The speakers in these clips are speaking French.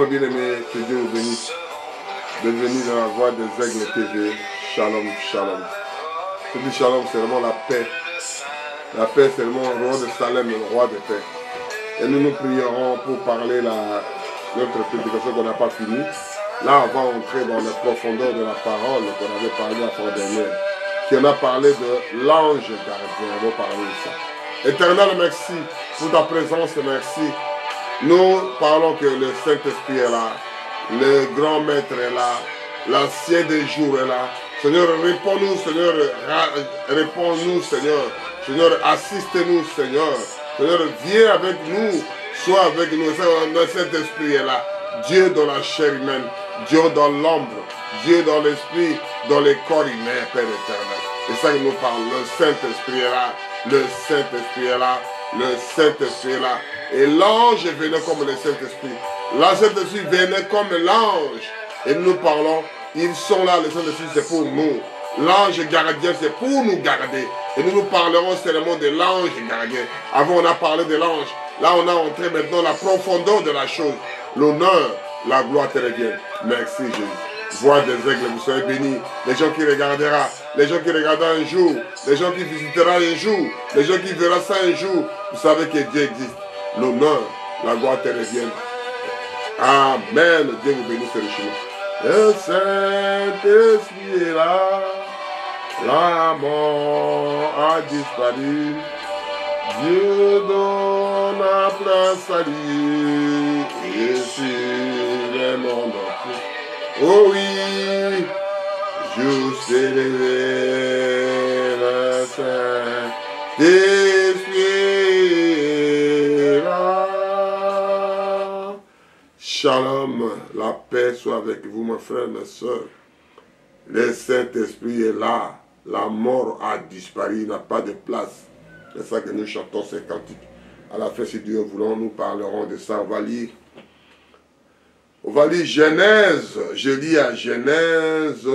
Shalom, bien-aimés, que Dieu vous bénisse. Bienvenue dans la voix des aigles TV. Shalom, shalom. Ce dit shalom, c'est vraiment la paix. La paix, c'est vraiment le roi de Salem, le roi de paix. Et nous nous prierons pour parler notre prédication qu'on n'a pas finie. Là, on va entrer dans les profondeurs de la parole qu'on avait parlé la fois dernière. Qui en a parlé de l'ange gardien. On va parler de ça. Éternel, merci pour ta présence, merci. Nous parlons que le Saint-Esprit est là, le grand maître est là, l'ancien des jours est là. Seigneur, réponds-nous, Seigneur, réponds-nous, Seigneur. Seigneur, assiste-nous, Seigneur. Seigneur, viens avec nous, sois avec nous. Le Saint-Esprit est là. Dieu dans la chair humaine, Dieu dans l'ombre, Dieu dans l'esprit, dans les corps humains, Père éternel. C'est ça que nous parlons. Le Saint-Esprit est là, le Saint-Esprit est là, le Saint-Esprit est là. Et l'ange venait comme le Saint-Esprit. La Saint-Esprit venait comme l'ange. Et nous parlons, ils sont là, le Saint-Esprit c'est pour nous. L'ange gardien c'est pour nous garder. Et nous parlerons seulement de l'ange gardien. Avant on a parlé de l'ange. Là on a entré maintenant la profondeur de la chose. L'honneur, la gloire te revient. Merci Jésus. Voix des aigles, vous serez bénis. Les gens qui regarderont, les gens qui regarderont un jour, les gens qui visiteront un jour, les gens qui verront ça un jour, vous savez que Dieu existe. L'honneur, la gloire te revienne. Amen. Dieu vous bénisse richement. Le Saint-Esprit est là. La mort a disparu. Dieu donne la place à lui. Et sur le monde entier. Oh oui, je célèbre le Saint-Esprit. Shalom, la paix soit avec vous, mes frères, mes soeurs. Le Saint-Esprit est là. La mort a disparu, il n'a pas de place. C'est ça que nous chantons ces cantiques. À la fin, si Dieu voulant, nous parlerons de ça. On va lire Genèse. Je lis à Genèse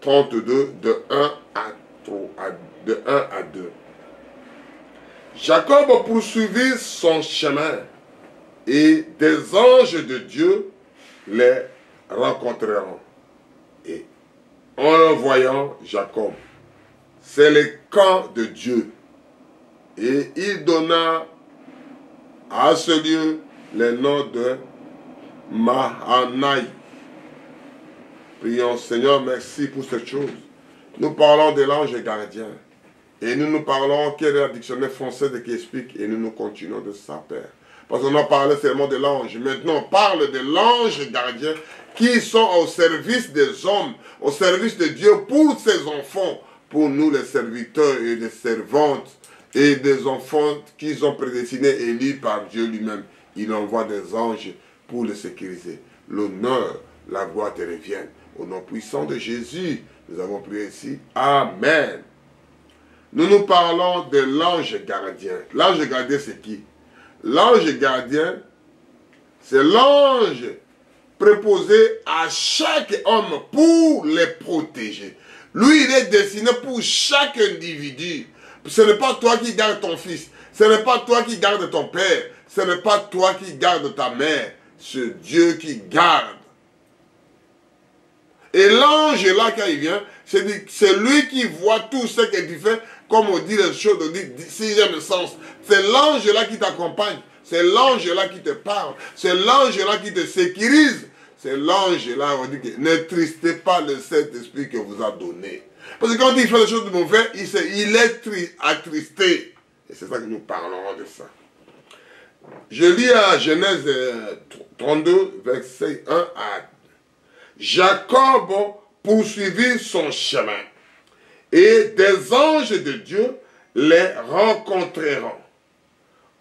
32, de 1 à 2. Jacob poursuivit son chemin et des anges de Dieu les rencontreront. Et en le voyant, Jacob, c'est le camp de Dieu. Et il donna à ce lieu le nom de Mahanaï. Prions, Seigneur, merci pour cette chose. Nous parlons de l'ange gardien. Et nous parlons quel est le dictionnaire français qui explique et nous continuons de ça, Père. Parce qu'on a parlé seulement de l'ange. Maintenant, on parle de l'ange gardien qui sont au service des hommes, au service de Dieu pour ses enfants, pour nous les serviteurs et les servantes et des enfants qu'ils ont prédestinés et élus par Dieu lui-même. Il envoie des anges pour les sécuriser. L'honneur, la gloire te reviennent. Au nom puissant de Jésus, nous avons prié ici. Amen. Nous parlons de l'ange gardien. L'ange gardien, c'est qui? L'ange gardien, c'est l'ange préposé à chaque homme pour les protéger. Lui, il est destiné pour chaque individu. Ce n'est pas toi qui gardes ton fils. Ce n'est pas toi qui gardes ton père. Ce n'est pas toi qui gardes ta mère. C'est Dieu qui garde. Et l'ange là, quand il vient, c'est lui qui voit tout ce que tu fais. Comme on dit les choses, on dit sixième sens. C'est l'ange là qui t'accompagne. C'est l'ange là qui te parle. C'est l'ange là qui te sécurise. C'est l'ange là, on dit que n'attristez pas le Saint-Esprit que vous a donné. Parce que quand il fait des choses de mauvais, il est attristé. Et c'est ça que nous parlerons de ça. Je lis à Genèse 32, verset 1 à 2. Jacob poursuivit son chemin. Et des anges de Dieu les rencontreront.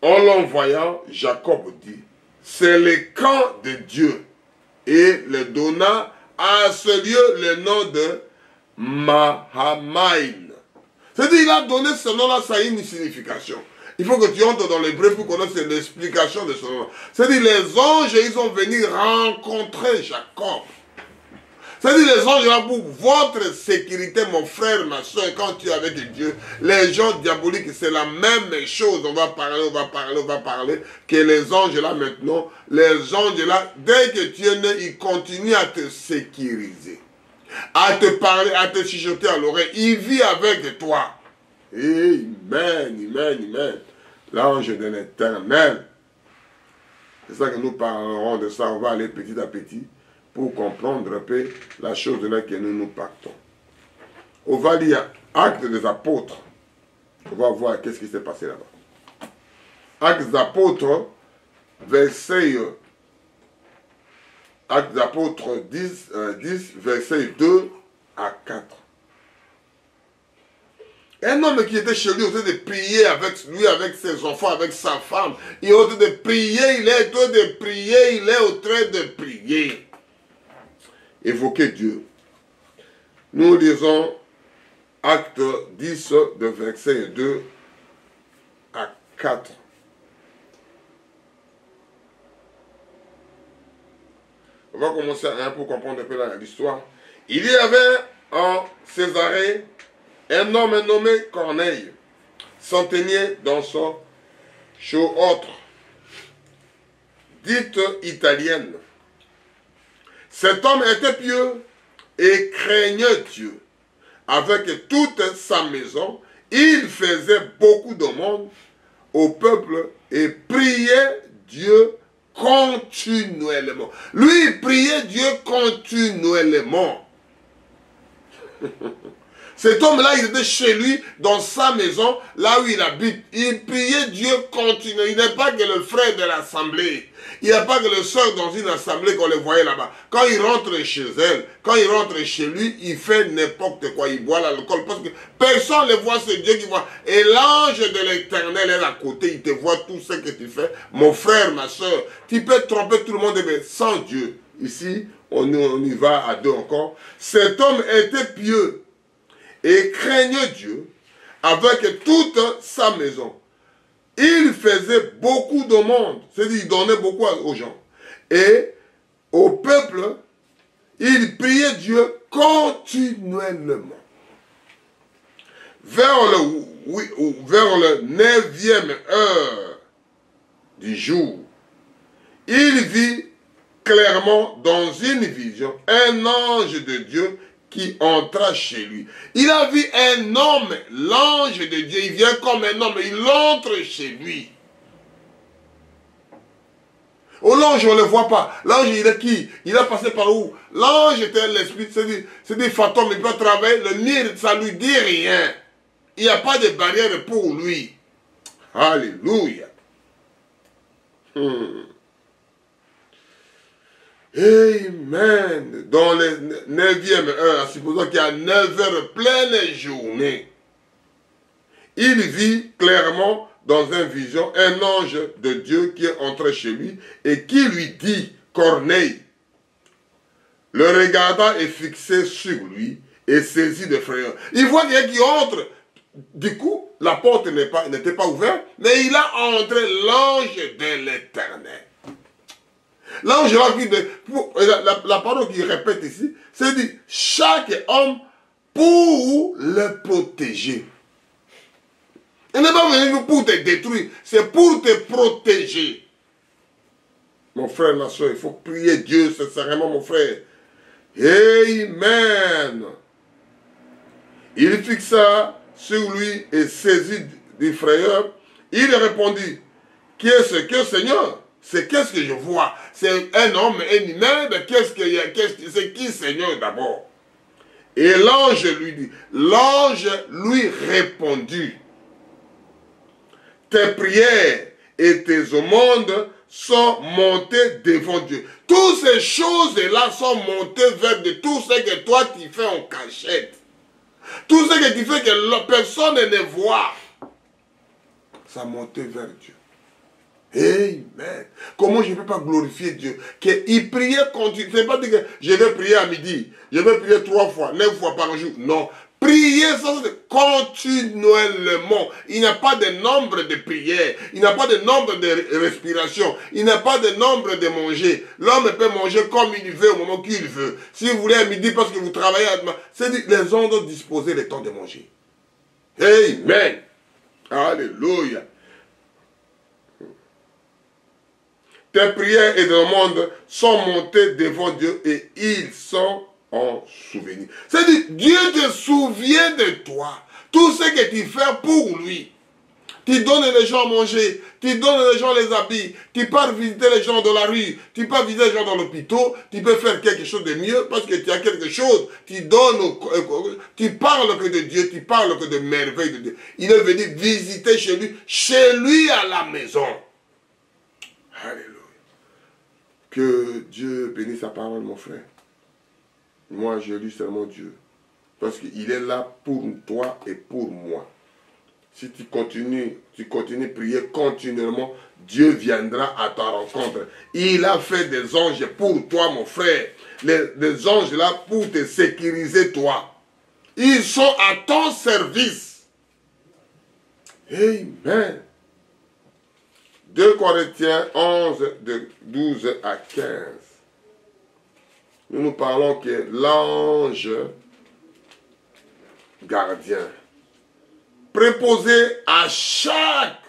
En l'envoyant, Jacob dit, c'est le camp de Dieu. Et le donna à ce lieu le nom de Mahanaï. C'est-à-dire, il a donné ce nom-là, ça a une signification. Il faut que tu entres dans l'hébreu pour connaître l'explication de ce nom. C'est-à-dire, les anges, ils ont venu rencontrer Jacob. C'est-à-dire les anges là pour votre sécurité, mon frère, ma soeur, quand tu es avec Dieu, les gens diaboliques, c'est la même chose. On va parler, que les anges là maintenant, les anges là, dès que tu es né, ils continuent à te sécuriser, à te parler, à te chuchoter à l'oreille. Il vit avec toi. Amen. L'ange de l'Éternel. C'est ça que nous parlerons de ça. On va aller petit à petit pour comprendre un peu la chose de laquelle nous partons. On va lire Actes des Apôtres. On va voir qu'est-ce qui s'est passé là-bas. Actes des Apôtres, Actes des Apôtres 10, versets 2 à 4. Un homme qui était chez lui, au train de prier avec lui, avec ses enfants, avec sa femme. Il est au train de prier, il est au train de prier. Évoquer Dieu. Nous lisons Acte 10, de verset 2 à 4. On va commencer pour comprendre un peu l'histoire. Il y avait en Césarée un homme nommé Corneille, centenier dans son chautre, dite italienne. Cet homme était pieux et craignait Dieu. Avec toute sa maison, il faisait beaucoup de monde au peuple et priait Dieu continuellement. Lui, il priait Dieu continuellement. Cet homme-là, il était chez lui, dans sa maison, là où il habite. Il priait Dieu continuellement. Il n'est pas que le frère de l'assemblée. Il n'y a pas que le soeur dans une assemblée qu'on le voyait là-bas. Quand il rentre chez elle, quand il rentre chez lui, il fait n'importe quoi. Il boit l'alcool parce que personne ne le voit, c'est Dieu qui voit. Et l'ange de l'Éternel est à côté. Il te voit tout ce que tu fais. Mon frère, ma soeur, tu peux tromper tout le monde, mais sans Dieu. Ici, on y va à deux encore. Cet homme était pieux et craignait Dieu avec toute sa maison. Il faisait beaucoup de monde, c'est-à-dire il donnait beaucoup aux gens. Et au peuple, il priait Dieu continuellement. Vers le 9e heure du jour, il vit clairement dans une vision un ange de Dieu qui entra chez lui. Il a vu un homme, l'ange de Dieu, il vient comme un homme, il entre chez lui. Oh, l'ange, on ne le voit pas. L'ange, il est qui? Il a passé par où? L'ange était l'esprit, c'est des fantômes, il peut travailler, le nid, ça ne lui dit rien. Il n'y a pas de barrière pour lui. Alléluia. Amen. Dans le 9e heure, supposons qu'il y a 9 heures pleine journée, il vit clairement dans une vision un ange de Dieu qui est entré chez lui et qui lui dit, Corneille, le regardant et fixé sur lui et saisi de frayeur. Il voit quelqu'un qui entre. Du coup, la porte n'était pas ouverte, mais il a entré l'ange de l'Éternel. L'ange la parole qu'il répète ici, c'est dit chaque homme pour le protéger. Il n'est pas venu pour te détruire, c'est pour te protéger. Mon frère, ma soeur, il faut prier Dieu sincèrement, mon frère. Amen. Il fixa sur lui et saisit du frayeur. Il répondit, qui est-ce que Seigneur? C'est qu'est-ce que je vois? C'est un homme, un humain, mais c'est qui Seigneur d'abord? Et l'ange lui dit, l'ange lui répondit, tes prières et tes aumônes sont montées devant Dieu. Toutes ces choses-là sont montées vers Dieu. Tout ce que toi tu fais en cachette. Tout ce que tu fais que personne ne voit. Ça monte vers Dieu. Amen. Comment je ne peux pas glorifier Dieu? Il priait continuellement. C'est pas dire que je vais prier à midi. Je vais prier 3 fois, 9 fois par jour. Non. Prier sans continuellement. Il n'y a pas de nombre de prières. Il n'y a pas de nombre de respiration. Il n'y a pas de nombre de manger. L'homme peut manger comme il veut au moment qu'il veut. Si vous voulez à midi parce que vous travaillez à demain, c'est les hommes doivent disposer le temps de manger. Amen. Alléluia. Tes prières et demandes sont montées devant Dieu et ils sont en souvenir. C'est-à-dire, Dieu te souvient de toi. Tout ce que tu fais pour lui. Tu donnes les gens à manger, tu donnes les gens les habits, tu pars visiter les gens dans la rue, tu pars visiter les gens dans l'hôpital, tu peux faire quelque chose de mieux parce que tu as quelque chose, tu donnes, tu parles que de Dieu, tu parles que de merveilles de Dieu. Il est venu visiter chez lui à la maison. Alléluia. Que Dieu bénisse sa parole, mon frère. Moi, je lis seulement Dieu. Parce qu'il est là pour toi et pour moi. Si tu continues à prier continuellement, Dieu viendra à ta rencontre. Il a fait des anges pour toi, mon frère. Les anges là pour te sécuriser, toi. Ils sont à ton service. Amen. 2 Corinthiens 11, de 12 à 15. Nous parlons que l'ange gardien, préposé à chaque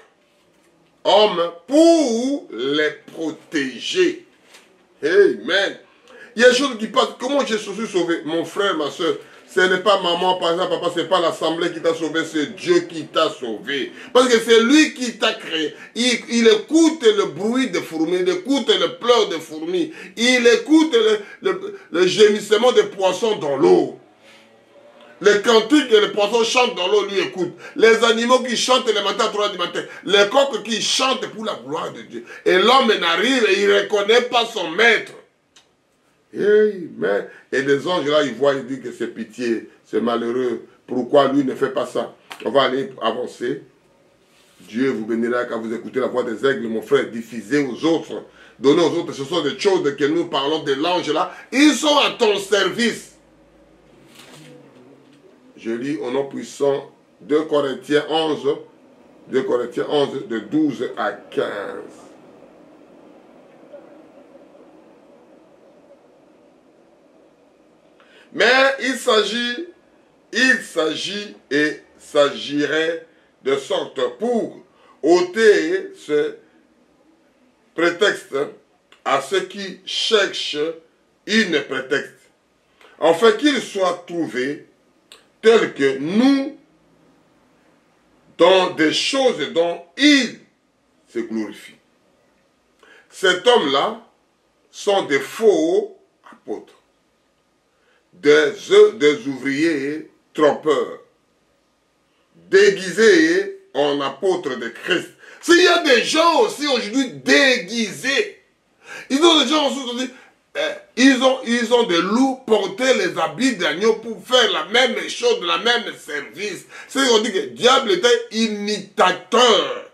homme pour les protéger. Amen. Il y a des choses qui passent. Comment je suis sauvé? Mon frère, ma soeur, ce n'est pas maman, par exemple, papa, ce n'est pas l'assemblée qui t'a sauvé, c'est Dieu qui t'a sauvé. Parce que c'est lui qui t'a créé. Il écoute le bruit des fourmis, il écoute le pleur des fourmis, il écoute le gémissement des poissons dans l'eau. Les cantiques et les poissons chantent dans l'eau, lui écoute. Les animaux qui chantent le matin à 3 du matin. Les coqs qui chantent pour la gloire de Dieu. Et l'homme n'arrive et il ne reconnaît pas son maître. Amen. Et les anges là, ils voient, ils disent que c'est pitié, c'est malheureux. Pourquoi lui ne fait pas ça? On va aller avancer. Dieu vous bénira quand vous écoutez la voix des aigles, mon frère. Diffusez aux autres. Donnez aux autres. Ce sont des choses que nous parlons de l'ange là. Ils sont à ton service. Je lis au nom puissant 2 Corinthiens 11, de 12 à 15. Mais il s'agirait de sorte pour ôter ce prétexte à ceux qui cherchent une prétexte, afin qu'il soit trouvé tel que nous, dans des choses dont il se glorifie. Cet homme-là sont des faux apôtres, des ouvriers trompeurs, déguisés en apôtres de Christ. S'il y a des gens aussi aujourd'hui déguisés, ils ont des gens aussi, ils ont des loups porter les habits d'agneau pour faire la même chose, la même service. C'est qu'on dit que le diable était imitateur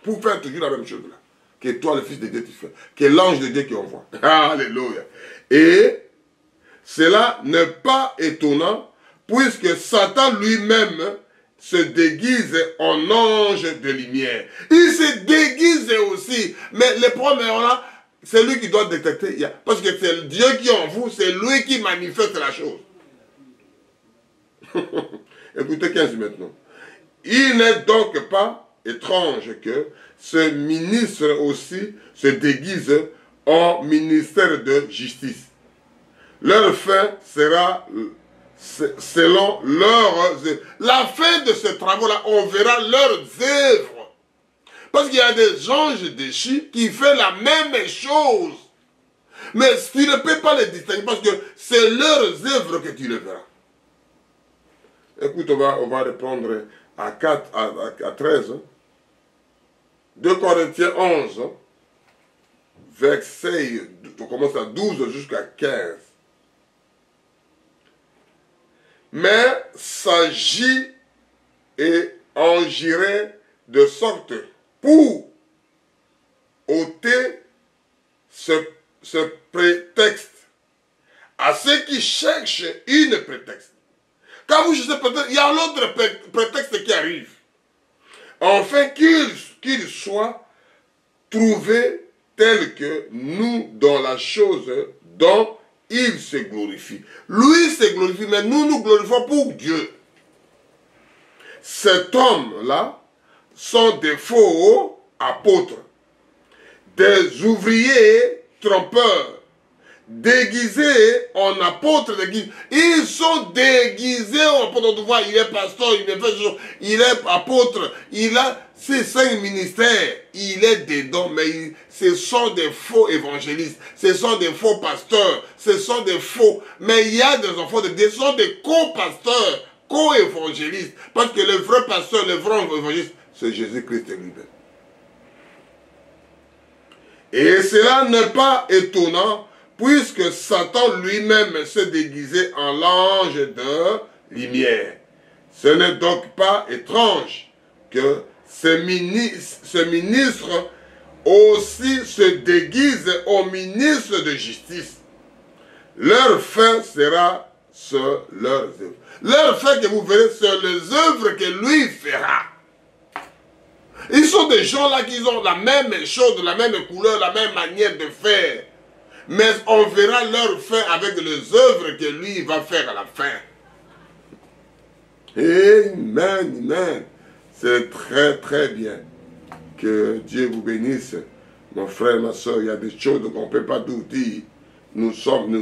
pour faire toujours la même chose là. Que toi, le Fils de Dieu, tu fais. Que l'ange de Dieu qui envoie. Alléluia. Et cela n'est pas étonnant puisque Satan lui-même se déguise en ange de lumière. Il se déguise aussi. Mais le problème là, c'est lui qui doit détecter. Parce que c'est Dieu qui est en vous, c'est lui qui manifeste la chose. Écoutez 15 maintenant. Il n'est donc pas étrange que ce ministre aussi se déguise en ministère de justice. Leur fin sera selon leurs... La fin de ce travail-là, on verra leurs œuvres. Parce qu'il y a des anges déchus qui font la même chose. Mais tu ne peux pas les distinguer parce que c'est leurs œuvres que tu les verras. Écoute, on va reprendre à 13. 2 Corinthiens 11, verset, on commence à 12 jusqu'à 15. Mais s'agit et agirait de sorte pour ôter ce prétexte à ceux qui cherchent une prétexte. Quand vous cherchez peut-être, il y a l'autre prétexte qui arrive. Enfin, qu'il soit trouvé tel que nous, dans la chose dont il se glorifie. Lui se glorifie, mais nous nous glorifions pour Dieu. Cet homme-là sont des faux apôtres, des ouvriers trompeurs, déguisés en apôtres d'église. Ils sont déguisés en apôtres. On voit, il est pasteur, il est apôtre, il a ses 5 ministères, il est dedans, mais ce sont des faux évangélistes, ce sont des faux pasteurs, ce sont des faux, mais il y a des enfants de Dieu, ce sont des co-pasteurs, co-évangélistes, parce que le vrai pasteur, le vrai évangéliste, c'est Jésus-Christ lui-même. Et cela n'est pas étonnant, puisque Satan lui-même s'est déguisé en l'ange de lumière. Ce n'est donc pas étrange que ce ministre aussi se déguise au ministre de justice. Leur fin sera sur leurs œuvres. Leur fin que vous verrez sur les œuvres que lui fera. Ils sont des gens là qui ont la même chose, la même couleur, la même manière de faire. Mais on verra leur fin avec les œuvres que lui va faire à la fin. Amen, amen. C'est très très bien. Que Dieu vous bénisse. Mon frère, ma soeur, il y a des choses qu'on ne peut pas douter. Nous sommes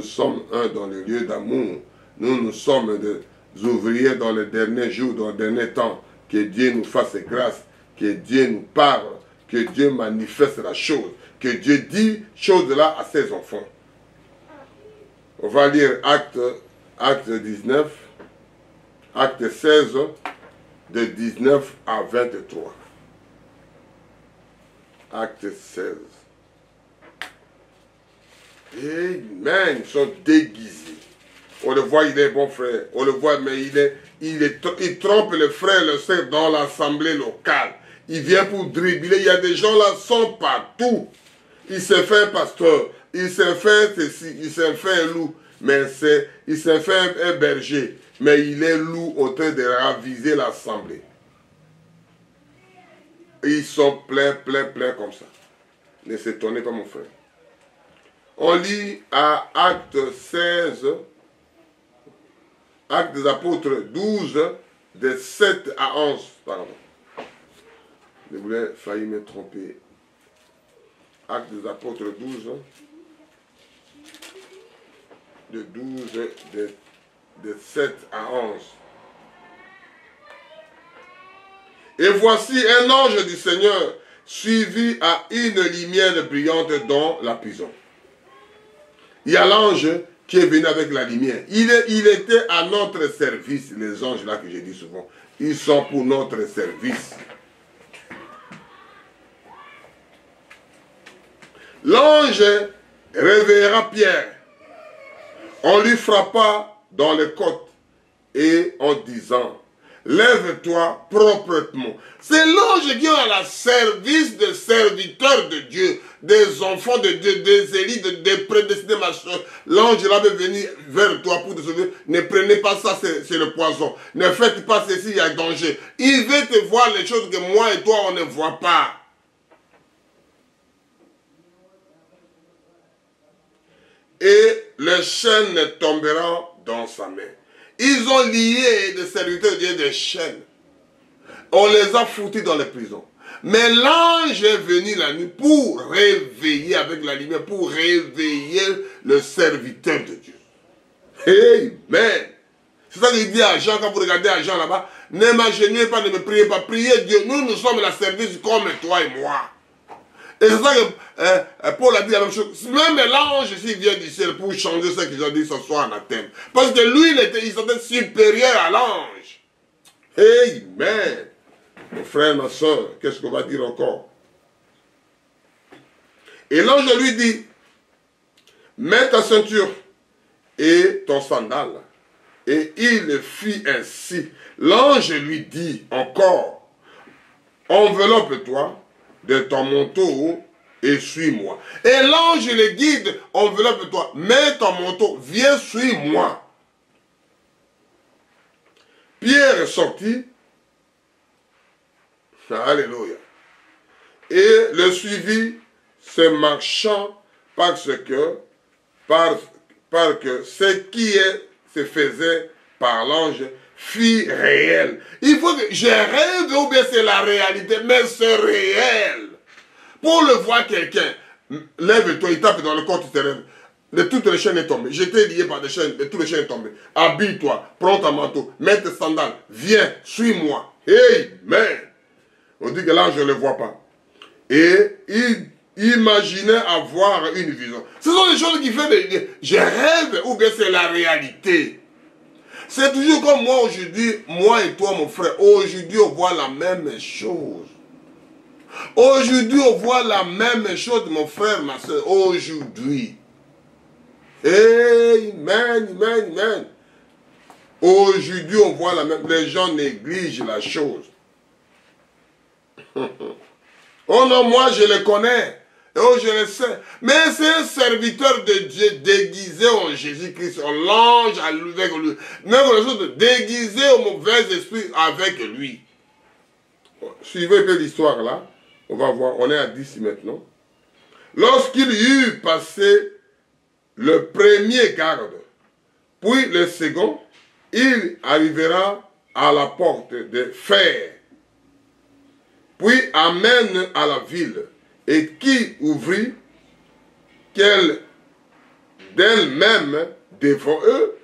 un dans le lieu d'amour. Nous sommes des ouvriers dans les derniers jours, dans les derniers temps. Que Dieu nous fasse grâce. Que Dieu nous parle. Que Dieu manifeste la chose. Que Dieu dit chose là à ses enfants. On va lire Acte 19. Acte 16. De 19 à 23. Acte 16. Amen. Ils sont déguisés. On le voit, il est bon frère. On le voit, mais il trompe le frère, le sœur dans l'assemblée locale. Il vient pour dribbler. Il y a des gens là qui sont partout. Il s'est fait un pasteur. Il s'est fait ceci. Il s'est fait un loup. Mais il s'est fait un berger. Mais il est loup en train de raviser l'assemblée. Ils sont pleins comme ça. Ne s'étonnez pas, mon frère. On lit à Acte 16, Actes des Apôtres 12, de 7 à 11. Pardon. Je voulais failli me tromper. Actes des Apôtres 12, de 7 à 11. Et voici un ange du Seigneur suivi à une lumière brillante dans la prison. Il y a l'ange qui est venu avec la lumière. Il était à notre service, les anges là que j'ai dit souvent. Ils sont pour notre service. L'ange réveillera Pierre. On lui frappa dans les côtes et en disant, lève-toi proprement. C'est l'ange qui est à la service des serviteurs de Dieu, des enfants de Dieu, des élites, des prédestinés, ma soeur. L'ange là veut venir vers toi pour te sauver. Ne prenez pas ça, c'est le poison. Ne faites pas ceci, il y a danger. Il veut te voir les choses que moi et toi, on ne voit pas. Et les chaînes tomberont dans sa main. Ils ont lié des serviteurs de Dieu des chaînes. On les a foutus dans les prisons. Mais l'ange est venu la nuit pour réveiller avec la lumière, pour réveiller le serviteur de Dieu. Amen. C'est ça qu'il dit à Jean, quand vous regardez à Jean là-bas, ne m'agenouillez pas, ne me priez pas, priez Dieu. Nous sommes la service comme toi et moi. Et c'est ça que Paul a dit la même chose. Même l'ange ici vient du ciel pour changer ce qu'ils ont dit ce soir en anathème. Parce que lui, il était supérieur à l'ange. Amen. Mon frère, ma soeur, qu'est-ce qu'on va dire encore? Et l'ange lui dit, mets ta ceinture et ton sandal. Et il fit ainsi. L'ange lui dit encore, enveloppe-toi de ton manteau et suis-moi. Et l'ange le guide, enveloppe-toi, mets ton manteau, viens, suis-moi. Pierre est sorti. Alléluia. Et le suivit, se marchant, parce que ce qui se faisait par l'ange fut réel. Il faut que je rêve ou bien c'est la réalité, mais c'est réel. Pour le voir quelqu'un, lève-toi, il tape dans le corps, tu te rêves. De toutes les chaînes est tombée. J'étais lié par des chaînes, de toutes les chaînes est tombées. Habille-toi, prends ton manteau, mets tes sandales, viens, suis-moi. Amen. On dit que l'ange ne le voit pas. Et il imaginait avoir une vision. Ce sont des choses qui font je rêve ou bien c'est la réalité. C'est toujours comme moi aujourd'hui, moi et toi mon frère, aujourd'hui on voit la même chose. Aujourd'hui on voit la même chose mon frère, ma soeur, aujourd'hui. Amen, amen, amen. Aujourd'hui on voit la même, les gens négligent la chose. Oh non, moi je le connais. Oh, je le sais. Mais c'est un serviteur de Dieu déguisé en Jésus-Christ, en l'ange avec lui. Même les autres déguisés au mauvais esprit avec lui. Suivez un peu l'histoire là. On va voir. On est à 10 maintenant. Lorsqu'il eut passé le premier garde, puis le second, il arrivera à la porte de fer. Puis amène à la ville, et qui ouvrit, qu'elle d'elle-même devant eux,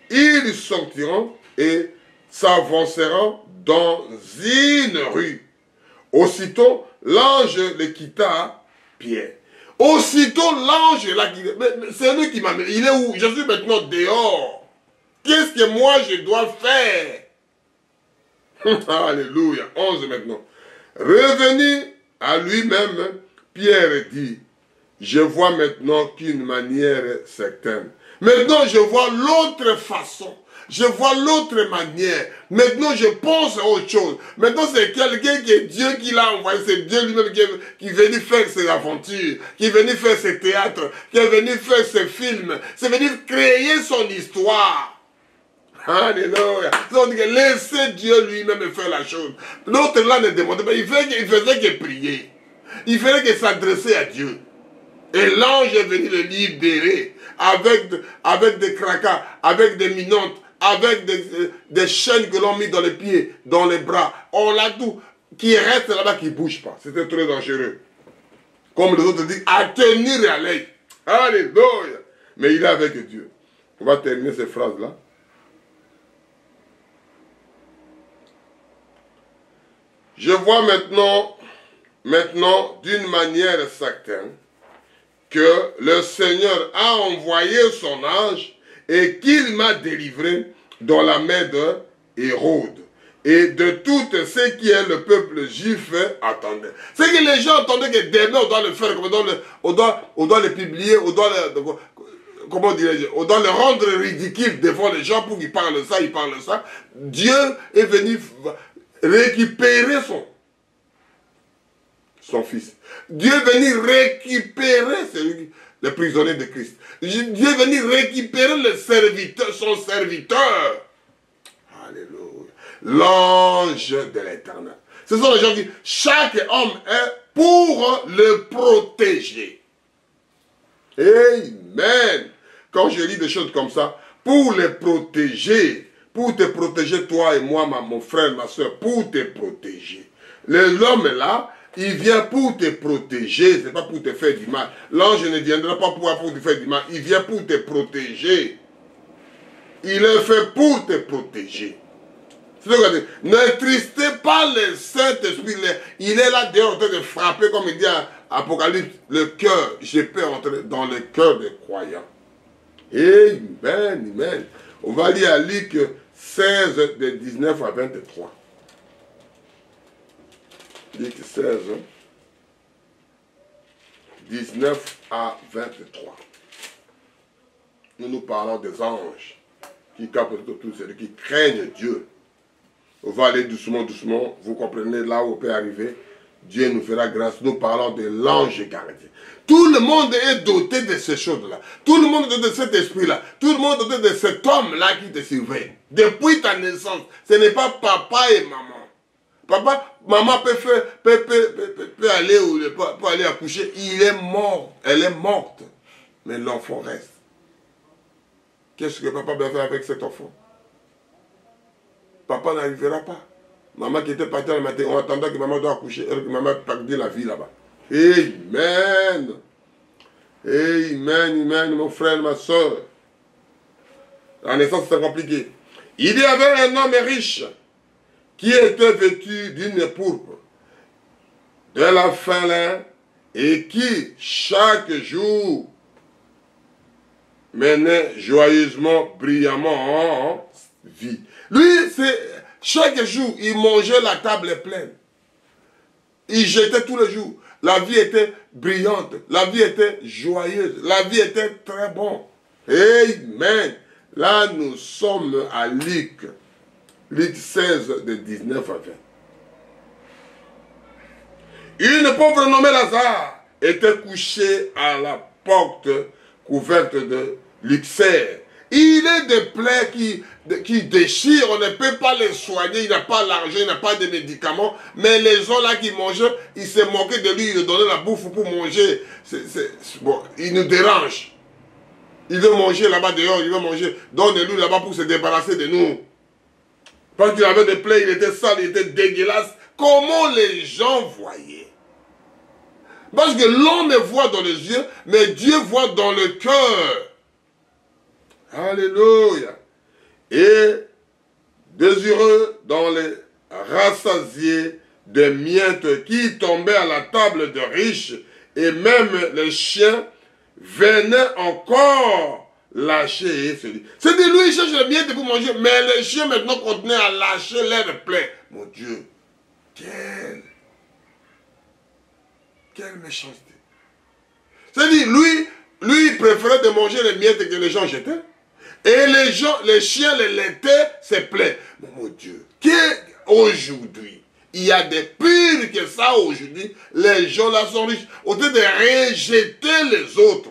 ils sortiront et s'avanceront dans une rue. Aussitôt, l'ange le quitta Pierre. Aussitôt, l'ange l'a quitté. C'est lui qui m'a mis. Il est où? Je suis maintenant dehors. Qu'est-ce que moi je dois faire? Alléluia. 11 maintenant. Revenu à lui-même, Pierre dit, je vois maintenant qu'une manière certaine. Maintenant, je vois l'autre façon. Je vois l'autre manière. Maintenant, je pense à autre chose. Maintenant, c'est quelqu'un qui est Dieu qui l'a envoyé. C'est Dieu lui-même qui est venu faire ses aventures, qui est venu faire ses théâtres, qui est venu faire ses films. C'est venu créer son histoire. Alléluia. Donc, laissez Dieu lui-même faire la chose. L'autre là ne demandait pas. Il faisait que prier. Il faisait que s'adresser à Dieu. Et l'ange est venu le libérer avec des cracas, avec des minantes, avec des chaînes que l'on mis dans les pieds, dans les bras. On l'a tout. Qui reste là-bas, qui ne bouge pas. C'était très dangereux. Comme les autres disent, à tenir et à l'œil. Alléluia. Mais il est avec Dieu. On va terminer ces phrases-là. Je vois maintenant d'une manière certaine que le Seigneur a envoyé son ange et qu'il m'a délivré dans la main de Hérode et de tout ce qui est le peuple juif attendait. C'est que les gens attendaient que demain on doit le faire, on doit le publier, on doit le rendre ridicule devant les gens pour qu'ils parlent ça, ils parlent ça. Dieu est venu récupérer son fils. Dieu est venu récupérer le prisonnier de Christ. Dieu est venu récupérer son serviteur. Alléluia. L'ange de l'Éternel. Ce sont les gens qui, chaque homme est pour le protéger. Amen. Quand je lis des choses comme ça, pour le protéger, pour te protéger, toi et moi, mon frère, ma soeur, pour te protéger. L'homme est là, il vient pour te protéger, ce n'est pas pour te faire du mal. L'ange ne viendra pas pour te faire du mal, il vient pour te protéger. Il est fait pour te protéger. N'attristez pas le Saint-Esprit, il est là dehors en train de frapper, comme il dit à Apocalypse, le cœur, je peux entrer dans le cœur des croyants. Amen, amen. On va lire à Luc 16, de 19 à 23. Luc 16, 19 à 23. Nous parlons des anges qui captent tout celui qui craignent Dieu. On va aller doucement, doucement. Vous comprenez là où on peut arriver. Dieu nous fera grâce. Nous parlons de l'ange gardien. Tout le monde est doté de ces choses-là. Tout le monde est doté de cet esprit-là. Tout le monde est doté de cet homme-là qui te surveille. Depuis ta naissance, ce n'est pas papa et maman. Papa, maman peut aller ou peut aller accoucher. Il est mort. Elle est morte. Mais l'enfant reste. Qu'est-ce que papa va faire avec cet enfant? Papa n'arrivera pas. Maman qui était partie le matin, on attendait que maman doit accoucher, et que maman perdait la vie là-bas. Amen. Amen, amen, mon frère, ma soeur. La naissance, c'est compliqué. Il y avait un homme riche qui était vêtu d'une pourpre de la Finlande et qui, chaque jour, menait joyeusement, brillamment en vie. Lui, chaque jour, il mangeait, la table est pleine. Il jetait tous les jours. La vie était brillante. La vie était joyeuse. La vie était très bonne. Amen. Là, nous sommes à Luc. Luc 16, de 19 à 20. Une pauvre nommée Lazare était couchée à la porte couverte de l'ulcère. Il est des plaies qui déchirent, on ne peut pas les soigner, il n'a pas l'argent, il n'a pas de médicaments, mais les gens là qui mangeaient, ils se moquaient de lui, ils lui donnaient la bouffe pour manger. Bon, il nous dérange. Il veut manger là-bas dehors, il veut manger. Donne-lui là-bas pour se débarrasser de nous. Parce qu'il avait des plaies, il était sale, il était dégueulasse. Comment les gens voyaient? Parce que l'homme voit dans les yeux, mais Dieu voit dans le cœur. Alléluia. Et désireux dans les rassasiés de miettes qui tombaient à la table de riches, et même les chiens venaient encore lâcher et se dire. C'est-à-dire, lui, il cherche les miettes pour manger, mais les chiens maintenant continuent à lâcher leurs plaies. Mon Dieu, quelle méchanceté. C'est-à-dire, lui, il préférait de manger les miettes que les gens jetaient. Et les chiens les laitaient, ses plaies. Mon Dieu, aujourd'hui, il y a des pires que ça aujourd'hui. Les gens là sont riches. Au lieu de rejeter les autres.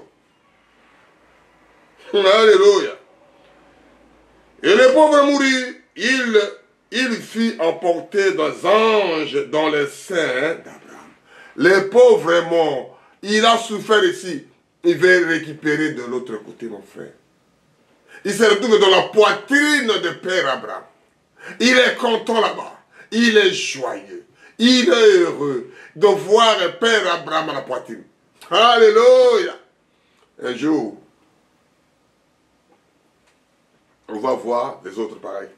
Alléluia. Et le pauvre mourut, il fut emporté dans ange dans les seins d'Abraham. Le pauvre est mort. Il a souffert ici. Il va récupérer de l'autre côté, mon frère. Il se retrouve dans la poitrine de Père Abraham. Il est content là-bas. Il est joyeux. Il est heureux de voir Père Abraham à la poitrine. Alléluia. Un jour, on va voir les autres pareils.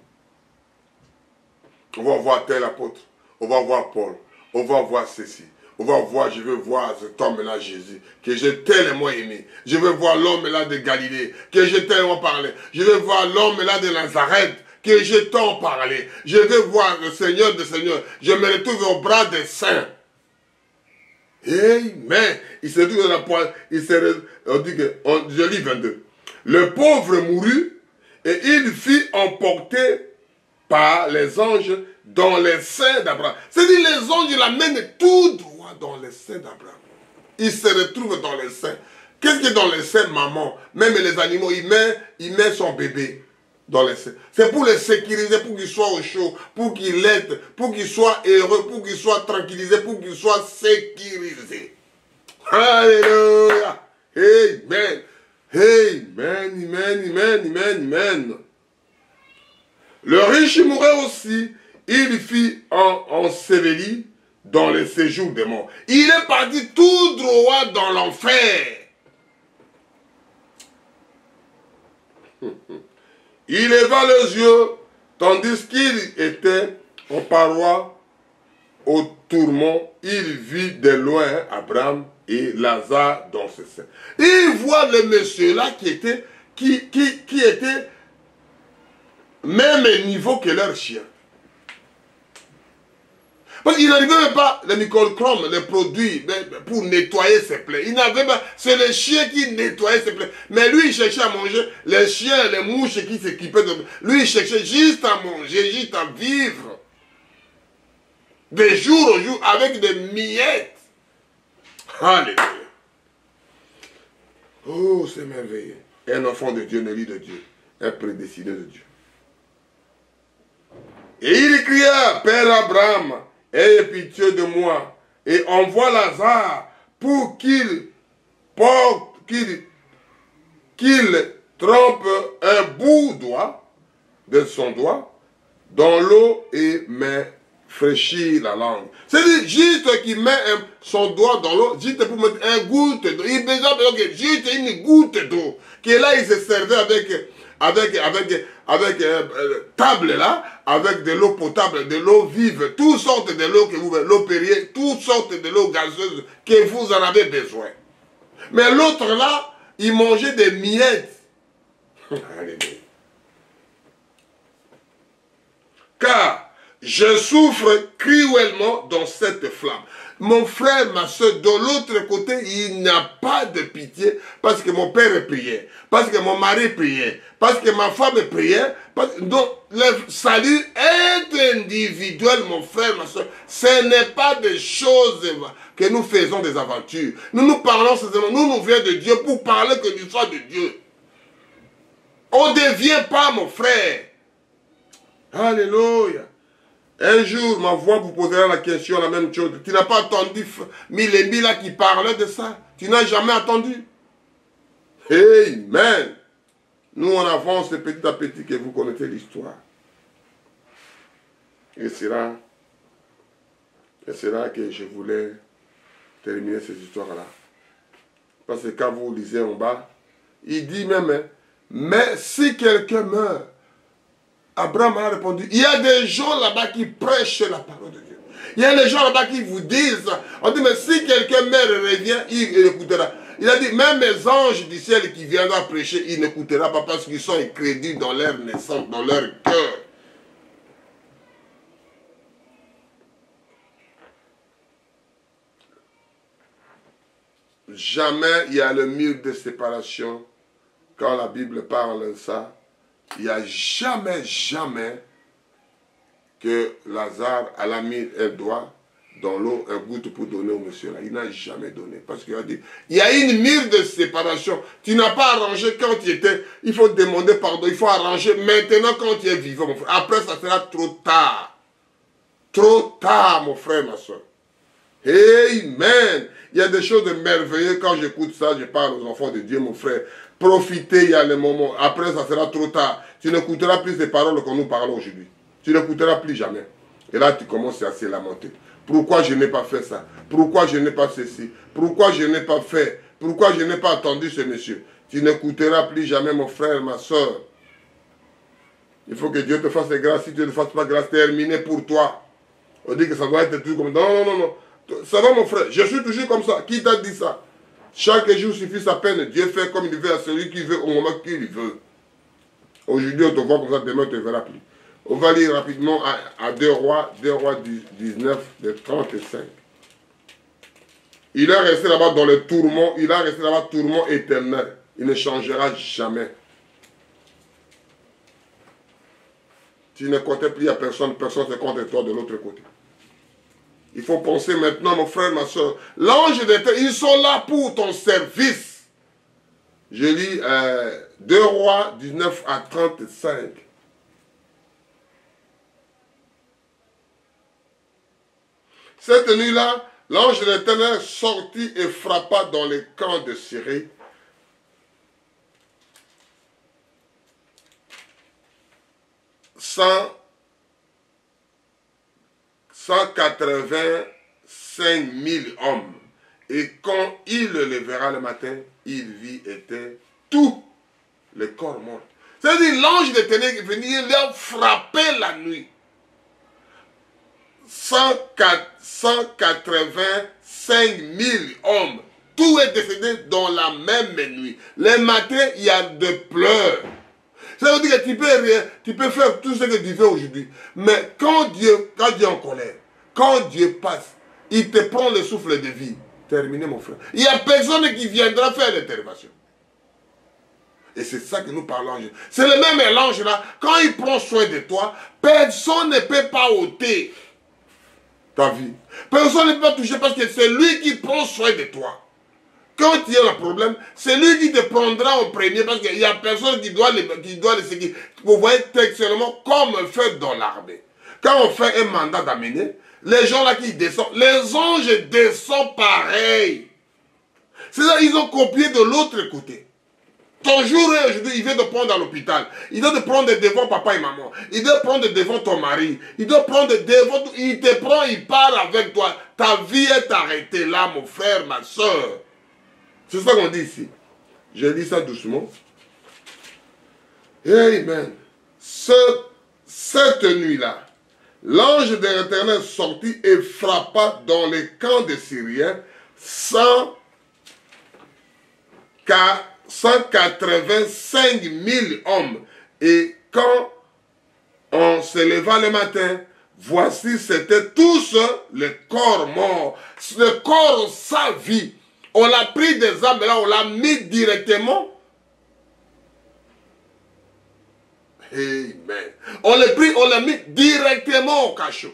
On va voir tel apôtre. On va voir Paul. On va voir ceci. On va voir, je veux voir cet homme-là, Jésus, que j'ai tellement aimé. Je veux voir l'homme-là de Galilée, que j'ai tellement parlé. Je veux voir l'homme-là de Nazareth, que j'ai tant parlé. Je veux voir le Seigneur des Seigneurs. Je me retrouve au bras des saints. Amen. Il se retrouve dans la pointe. On dit que, je lis 22. Le pauvre mourut et il fut emporté par les anges dans les seins d'Abraham. C'est-à-dire les anges l'amènent tout droit dans les seins d'Abraham. Il se retrouve dans les seins. Qu'est-ce qui est dans les seins, maman? Même les animaux, il met son bébé dans les seins. C'est pour les sécuriser, pour qu'il soit au chaud, pour qu'il l'aide, pour qu'il soit heureux, pour qu'il soit tranquillisé, pour qu'il soit sécurisé. Alléluia. Amen. Amen, amen, amen, amen, amen. Le riche mourait aussi. Il fit enseveli dans le séjour des morts. Il est parti tout droit dans l'enfer. Il leva les yeux, tandis qu'il était en paroi au tourment. Il vit de loin Abraham et Lazare dans ses seins. Il voit le monsieur là qui était même niveau que leur chien. Parce qu'il n'arrivait même pas, le microchrome, les produits pour nettoyer ses plaies. Il n'avait pas, c'est les chiens qui nettoyaient ses plaies. Mais lui, il cherchait à manger. Les chiens, les mouches qui s'équipaient de... Lui, il cherchait juste à manger, juste à vivre. de jour au jour, avec des miettes. Alléluia. Oh, c'est merveilleux. Un enfant de Dieu, un élu de Dieu, un prédestiné de Dieu. Et il cria, Père Abraham, aie pitié de moi, et envoie Lazare pour qu'il trempe un bout de son doigt dans l'eau et me fraîchit la langue. C'est-à-dire, juste qu'il met son doigt dans l'eau, juste pour mettre un goutte d'eau. Il a besoin de juste une goutte d'eau. Que là, il se servait avec table là, avec de l'eau potable, de l'eau vive, toutes sortes de l'eau que vous voulez, l'eau Perrier, toutes sortes de l'eau gazeuse que vous en avez besoin. Mais l'autre là, il mangeait des miettes. Alléluia. Car je souffre cruellement dans cette flamme. Mon frère, ma soeur, de l'autre côté, il n'y a pas de pitié parce que mon père priait, parce que mon mari priait, parce que ma femme priait. Donc, le salut est individuel, mon frère, ma soeur. Ce n'est pas des choses que nous faisons des aventures. Nous parlons, nous venons de Dieu pour parler que l'histoire de Dieu. On ne devient pas, mon frère. Alléluia. Un jour, ma voix vous posera la question, la même chose. Tu n'as pas entendu mille et mille là qui parlaient de ça. Tu n'as jamais entendu. Amen. Nous, on avance petit à petit que vous connaissez l'histoire. Et c'est là que je voulais terminer cette histoire-là. Parce que quand vous lisez en bas, il dit même, mais si quelqu'un meurt, Abraham a répondu, il y a des gens là-bas qui prêchent la parole de Dieu. Il y a des gens là-bas qui vous disent, on dit, mais si quelqu'un meurt et revient, il écoutera. Il a dit, même les anges du ciel qui viendront prêcher, il n'écoutera pas parce qu'ils sont incrédules dans leur naissance, dans leur cœur. Jamais il y a le mur de séparation. Quand la Bible parle de ça, il n'y a jamais que Lazare a mis un doigt dans l'eau, un goutte pour donner au monsieur là. Il n'a jamais donné. Parce qu'il a dit, il y a une mur de séparation. Tu n'as pas arrangé quand tu étais. Il faut demander pardon. Il faut arranger maintenant quand tu es vivant, mon frère. Après, ça sera trop tard. Trop tard, mon frère, ma soeur. Amen. Il y a des choses merveilleuses. Quand j'écoute ça, je parle aux enfants de Dieu, mon frère. Profitez, il y a le moment. Après, ça sera trop tard. Tu n'écouteras plus ces paroles que nous parlons aujourd'hui. Tu n'écouteras plus jamais. Et là, tu commences à se lamenter. Pourquoi je n'ai pas fait ça? Pourquoi je n'ai pas ceci? Pourquoi je n'ai pas fait? Pourquoi je n'ai pas attendu ce monsieur? Tu n'écouteras plus jamais, mon frère, ma soeur. Il faut que Dieu te fasse grâce. Si Dieu ne te fasse pas grâce, terminé pour toi. On dit que ça doit être tout comme... Non. Ça va, mon frère. Je suis toujours comme ça. Qui t'a dit ça? Chaque jour suffit sa peine. Dieu fait comme il veut à celui qui veut au moment qu'il veut. Aujourd'hui, on te voit comme ça, demain, on ne te verra plus. On va lire rapidement à 2 Rois 19, de 35. Il est resté là-bas dans le tourment, il est resté là-bas tourment éternel. Il ne changera jamais. Tu ne comptes plus à personne, personne se compte toi de l'autre côté. Il faut penser maintenant, mon frère, ma soeur. L'ange d'Éternel, ils sont là pour ton service. Je lis 2 Rois 19 à 35. Cette nuit-là, l'ange de l'Éternel sortit et frappa dans les camps de Syrie. « 185 000 hommes. Et quand il le levera le matin, il vit étaient tous les corps morts. » C'est-à-dire l'ange de l'Éternel est venu, il a frappé la nuit. 185 000 hommes. Tout est décédé dans la même nuit. Le matin, il y a des pleurs. Ça veut dire que tu peux faire tout ce que tu veux aujourd'hui. Mais quand Dieu est en colère, quand Dieu passe, il te prend le souffle de vie. Terminé, mon frère. Il n'y a personne qui viendra faire l'intervention. Et c'est ça que nous parlons. C'est le même mélange là. Quand il prend soin de toi, personne ne peut pas ôter. ta vie. Personne ne peut pas toucher parce que c'est lui qui prend soin de toi. Quand il y a un problème, c'est lui qui te prendra en premier parce qu'il n'y a personne qui doit le sécuriser. Vous voyez textuellement comme fait dans l'armée. Quand on fait un mandat d'amener, les gens là qui descendent, les anges descendent pareil. C'est ça, ils ont copié de l'autre côté. Ton jour et aujourd'hui, il vient de prendre à l'hôpital. Il doit te prendre devant papa et maman. Il doit prendre devant ton mari. Il doit prendre devant... Il te prend, il part avec toi. Ta vie est arrêtée là, mon frère, ma soeur. C'est ça qu'on dit ici. Je lis ça doucement. Amen. Cette nuit-là, l'ange de l'Éternel sortit et frappa dans les camps des Syriens 185 000 hommes. Et quand on se leva le matin, voici, c'était tous les corps morts. Le corps sans vie. On l'a pris des âmes, là, on l'a mis directement. Amen. On l'a pris, on l'a mis directement au cachot.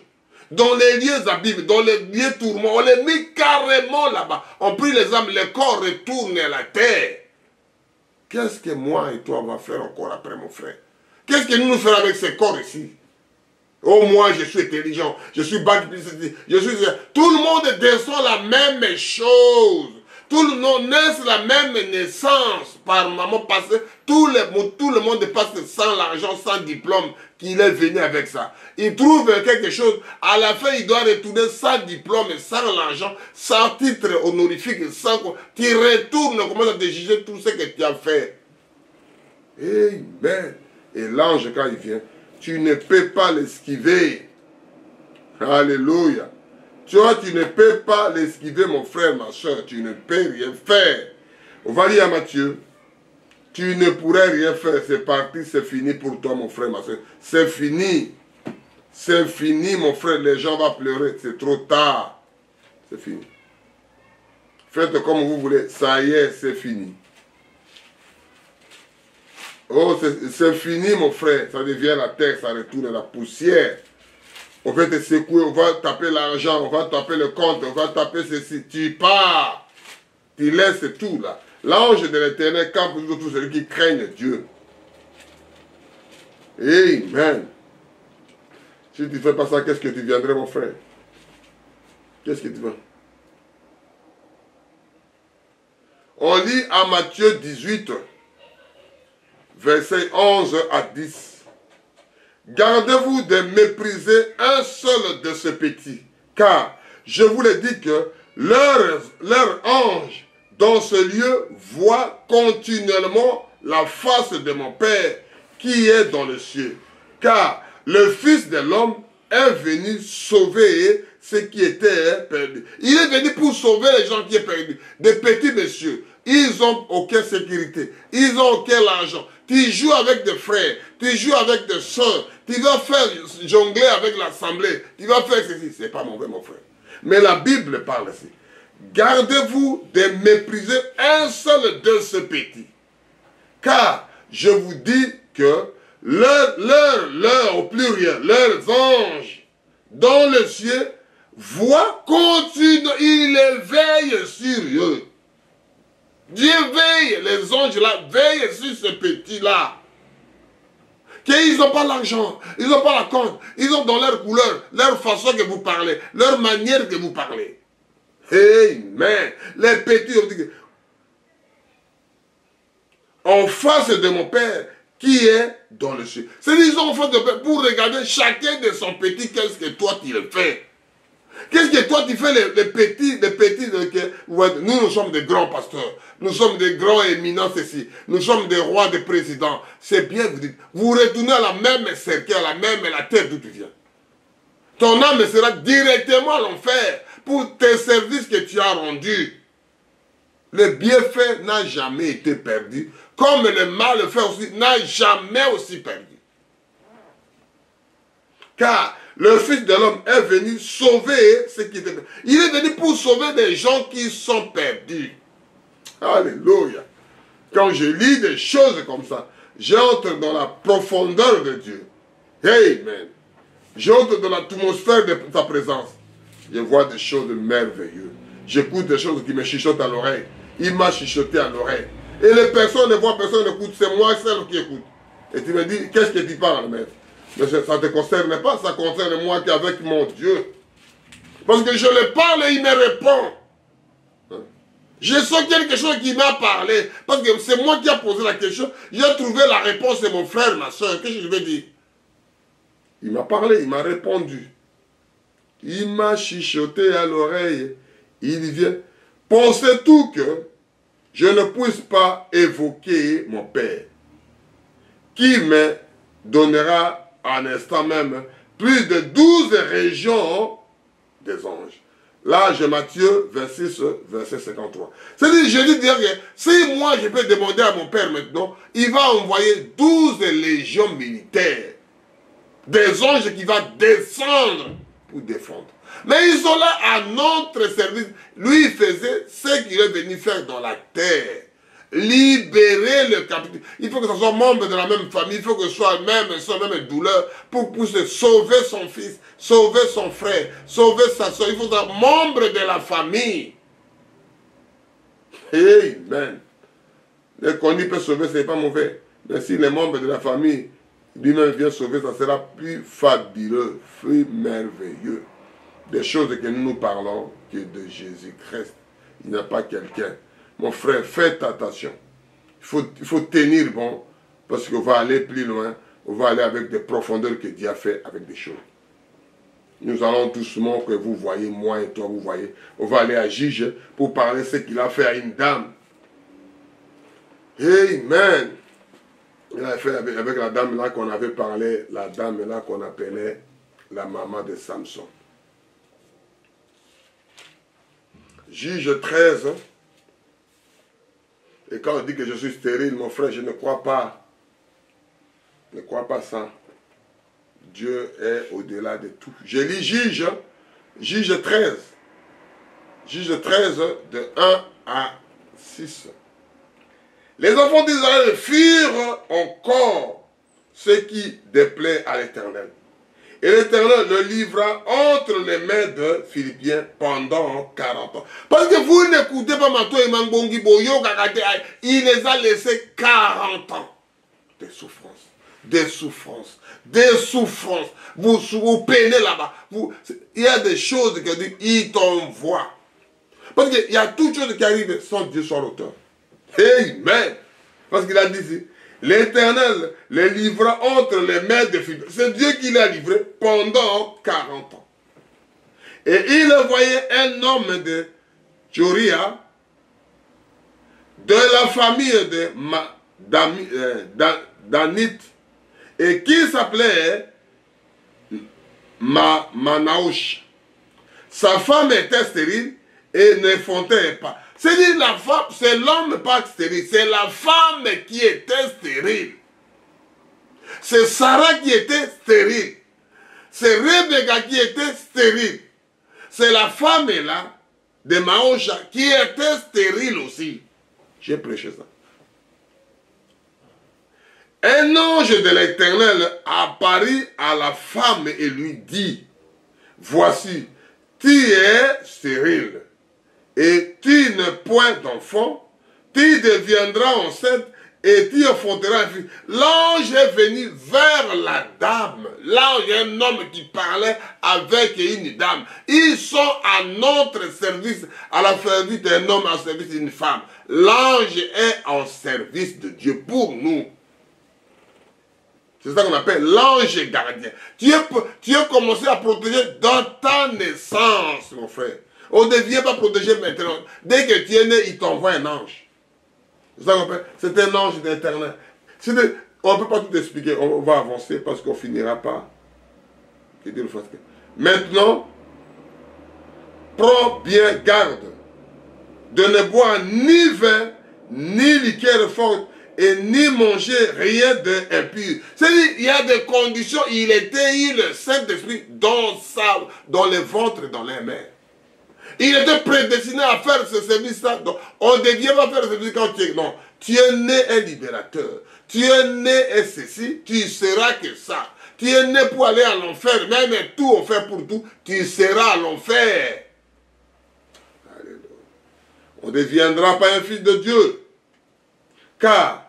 Dans les lieux abîmes, dans les lieux tourments, on l'a mis carrément là-bas. On prit les âmes, le corps retourne à la terre. Qu'est-ce que moi et toi on va faire encore après, mon frère? Qu'est-ce que nous ferons avec ces corps ici? Oh, moi, je suis intelligent, je suis bac, je suis... Tout le monde descend la même chose. Tout le monde naît la même naissance par maman passée. Tout le monde passe sans l'argent, sans diplôme qu'il est venu avec ça. Il trouve quelque chose. À la fin, il doit retourner sans diplôme, sans l'argent, sans titre honorifique, sans quoi. Tu retournes, on commence à te juger tout ce que tu as fait. Amen. Et l'ange, quand il vient, tu ne peux pas l'esquiver. Alléluia. Tu vois, tu ne peux pas l'esquiver, mon frère, ma soeur. Tu ne peux rien faire. On va lire à Matthieu. Tu ne pourrais rien faire. C'est parti, c'est fini pour toi, mon frère, ma soeur. C'est fini. C'est fini, mon frère. Les gens vont pleurer. C'est trop tard. C'est fini. Faites comme vous voulez. Ça y est, c'est fini. Oh, c'est fini, mon frère. Ça devient la terre, ça retourne à la poussière. On va te secouer, on va taper l'argent, on va taper le compte, on va taper ceci. Tu pars. Tu laisses tout là. L'ange de l'Éternel campe sur tous ceux qui craignent Dieu. Amen. Si tu ne fais pas ça, qu'est-ce que tu viendrais, mon frère? Qu'est-ce que tu veux? On lit à Matthieu 18, versets 11 à 10. Gardez-vous de mépriser un seul de ces petits, car je vous l'ai dit que leur ange dans ce lieu voit continuellement la face de mon Père qui est dans le ciel. Car le Fils de l'homme est venu sauver ce qui était perdu. Il est venu pour sauver les gens qui sont perdus. Des petits messieurs, ils n'ont aucune sécurité, ils n'ont aucun argent. Tu joues avec des frères, tu joues avec des soeurs, tu vas faire jongler avec l'assemblée, tu vas faire ceci. Ce n'est pas mauvais, mon frère. Mais la Bible parle ici. Gardez-vous de mépriser un seul de ces petits. Car je vous dis que au pluriel, leurs anges dans le ciel voient continuellement, ils les veillent sur eux. Dieu veille, les anges là, veillent sur ce petit-là. Qu'ils n'ont pas l'argent, ils n'ont pas la compte, ils ont dans leur couleur, leur façon que vous parlez, leur manière que vous parlez. Amen. Les petits ont dit que, en face de mon Père qui est dans le ciel. C'est-à-dire, ils sont en face de mon Père pour regarder chacun de son petit, qu'est-ce que toi tu le fais. Qu'est-ce que toi tu fais les petits, nous sommes des grands pasteurs, nous sommes des grands éminents ici, nous sommes des rois, des présidents. C'est bien, vous dites, vous retournez à la même cercle, à la terre d'où tu viens. Ton âme sera directement à l'enfer pour tes services que tu as rendus. Le bienfait n'a jamais été perdu, comme le malfait aussi n'a jamais aussi perdu. Car le Fils de l'homme est venu sauver ce qui était perdu. Il est venu pour sauver des gens qui sont perdus. Alléluia. Quand je lis des choses comme ça, j'entre dans la profondeur de Dieu. Amen. J'entre dans l'atmosphère de sa présence. Je vois des choses merveilleuses. J'écoute des choses qui me chuchotent à l'oreille. Il m'a chuchoté à l'oreille. Et les personnes ne voient, personne n'écoute. C'est moi seul qui écoute. Et tu me dis, qu'est-ce que tu parles, maître? Mais ça ne te concerne pas, ça concerne moi qu'avec mon Dieu. Parce que je le parle et il me répond. Je sens quelque chose qui m'a parlé. Parce que c'est moi qui ai posé la question. J'ai trouvé la réponse de mon frère, ma soeur. Qu'est-ce que je vais dire? Il m'a parlé, il m'a répondu. Il m'a chuchoté à l'oreille. Il vient. Pensez-vous que je ne puisse pas évoquer mon Père, qui me donnera en instant même plus de 12 régions des anges. Là, j'ai Matthieu 26, verset 53. C'est-à-dire, je dis dire que si moi je peux demander à mon Père maintenant, il va envoyer 12 légions militaires, des anges qui vont descendre pour défendre. Mais ils sont là à notre service. Lui, il faisait ce qu'il est venu faire dans la terre. Libérer le captif. Il faut que ce soit membre de la même famille. Il faut que ce soit même douleur pour se sauver son fils, sauver son frère, sauver sa soeur. Il faut que ce soit membre de la famille. Amen. Le connu peut sauver, ce n'est pas mauvais. Mais si les membres de la famille lui-même vient sauver, ça sera plus fabuleux, plus merveilleux. Des choses que nous parlons que de Jésus-Christ. Il n'y a pas quelqu'un. Mon frère, faites attention. Il faut tenir bon, parce qu'on va aller plus loin. On va aller avec des profondeurs que Dieu a fait avec des choses. Nous allons doucement, que vous voyez, moi et toi, vous voyez. On va aller à Juge pour parler de ce qu'il a fait à une dame. Amen. Il a fait avec la dame là qu'on avait parlé, la dame là qu'on appelait la maman de Samson. Juge 13. Et quand on dit que je suis stérile, mon frère, je ne crois pas. Je ne crois pas ça. Dieu est au-delà de tout. Je lis Juge 13. Juge 13, de 1 à 6. Les enfants d'Israël firent encore ce qui déplaît à l'Éternel. Et l'Éternel le livra entre les mains de Philippiens pendant 40 ans. Parce que vous n'écoutez pas Mato et Mangbongi Boyo, il les a laissés 40 ans. Des souffrances, des souffrances, des souffrances. Vous peinez là-bas. Il y a des choses que Dieu il t'envoie. Parce qu'il y a toutes choses qui arrivent sans Dieu soit l'auteur. Amen. Parce qu'il a dit ici, l'Éternel les livra entre les mains de Philippe. C'est Dieu qui l'a livré pendant 40 ans. Et il voyait un homme de Joria, de la famille de Danit, et qui s'appelait Manaouch. Sa femme était stérile et ne fontait pas. C'est-à-dire la femme, c'est l'homme pas stérile, c'est la femme qui était stérile. C'est Sarah qui était stérile. C'est Rebecca qui était stérile. C'est la femme là, de Maosha, qui était stérile aussi. J'ai prêché ça. Un ange de l'Éternel apparut à la femme et lui dit, voici, tu es stérile. Et tu ne point d'enfant, tu deviendras enceinte et tu enfanteras un fils. L'ange est venu vers la dame. L'ange est un homme qui parlait avec une dame. Ils sont à notre service, à la service d'un homme, en service d'une femme. L'ange est en service de Dieu pour nous. C'est ça qu'on appelle l'ange gardien. Tu as commencé à protéger dans ta naissance, mon frère. On ne devient pas protéger maintenant. Dès que tu es né, il t'envoie un ange. C'est ça qu'on appelle. C'est un ange d'Éternel. On ne peut pas tout expliquer. On va avancer parce qu'on ne finira pas. Maintenant, prends bien garde de ne boire ni vin, ni liqueur forte, et ni manger rien d'impur. C'est-à-dire, il y a des conditions. Il était eu le Saint-Esprit dans le ventre, dans les mers. Il était prédestiné à faire ce service-là. Donc, on ne devient pas faire ce service quand tu es... Non, tu es né un libérateur. Tu es né et ceci, tu seras que ça. Tu es né pour aller à l'enfer. Même tout on fait pour tout, tu seras à l'enfer. On ne deviendra pas un fils de Dieu. Car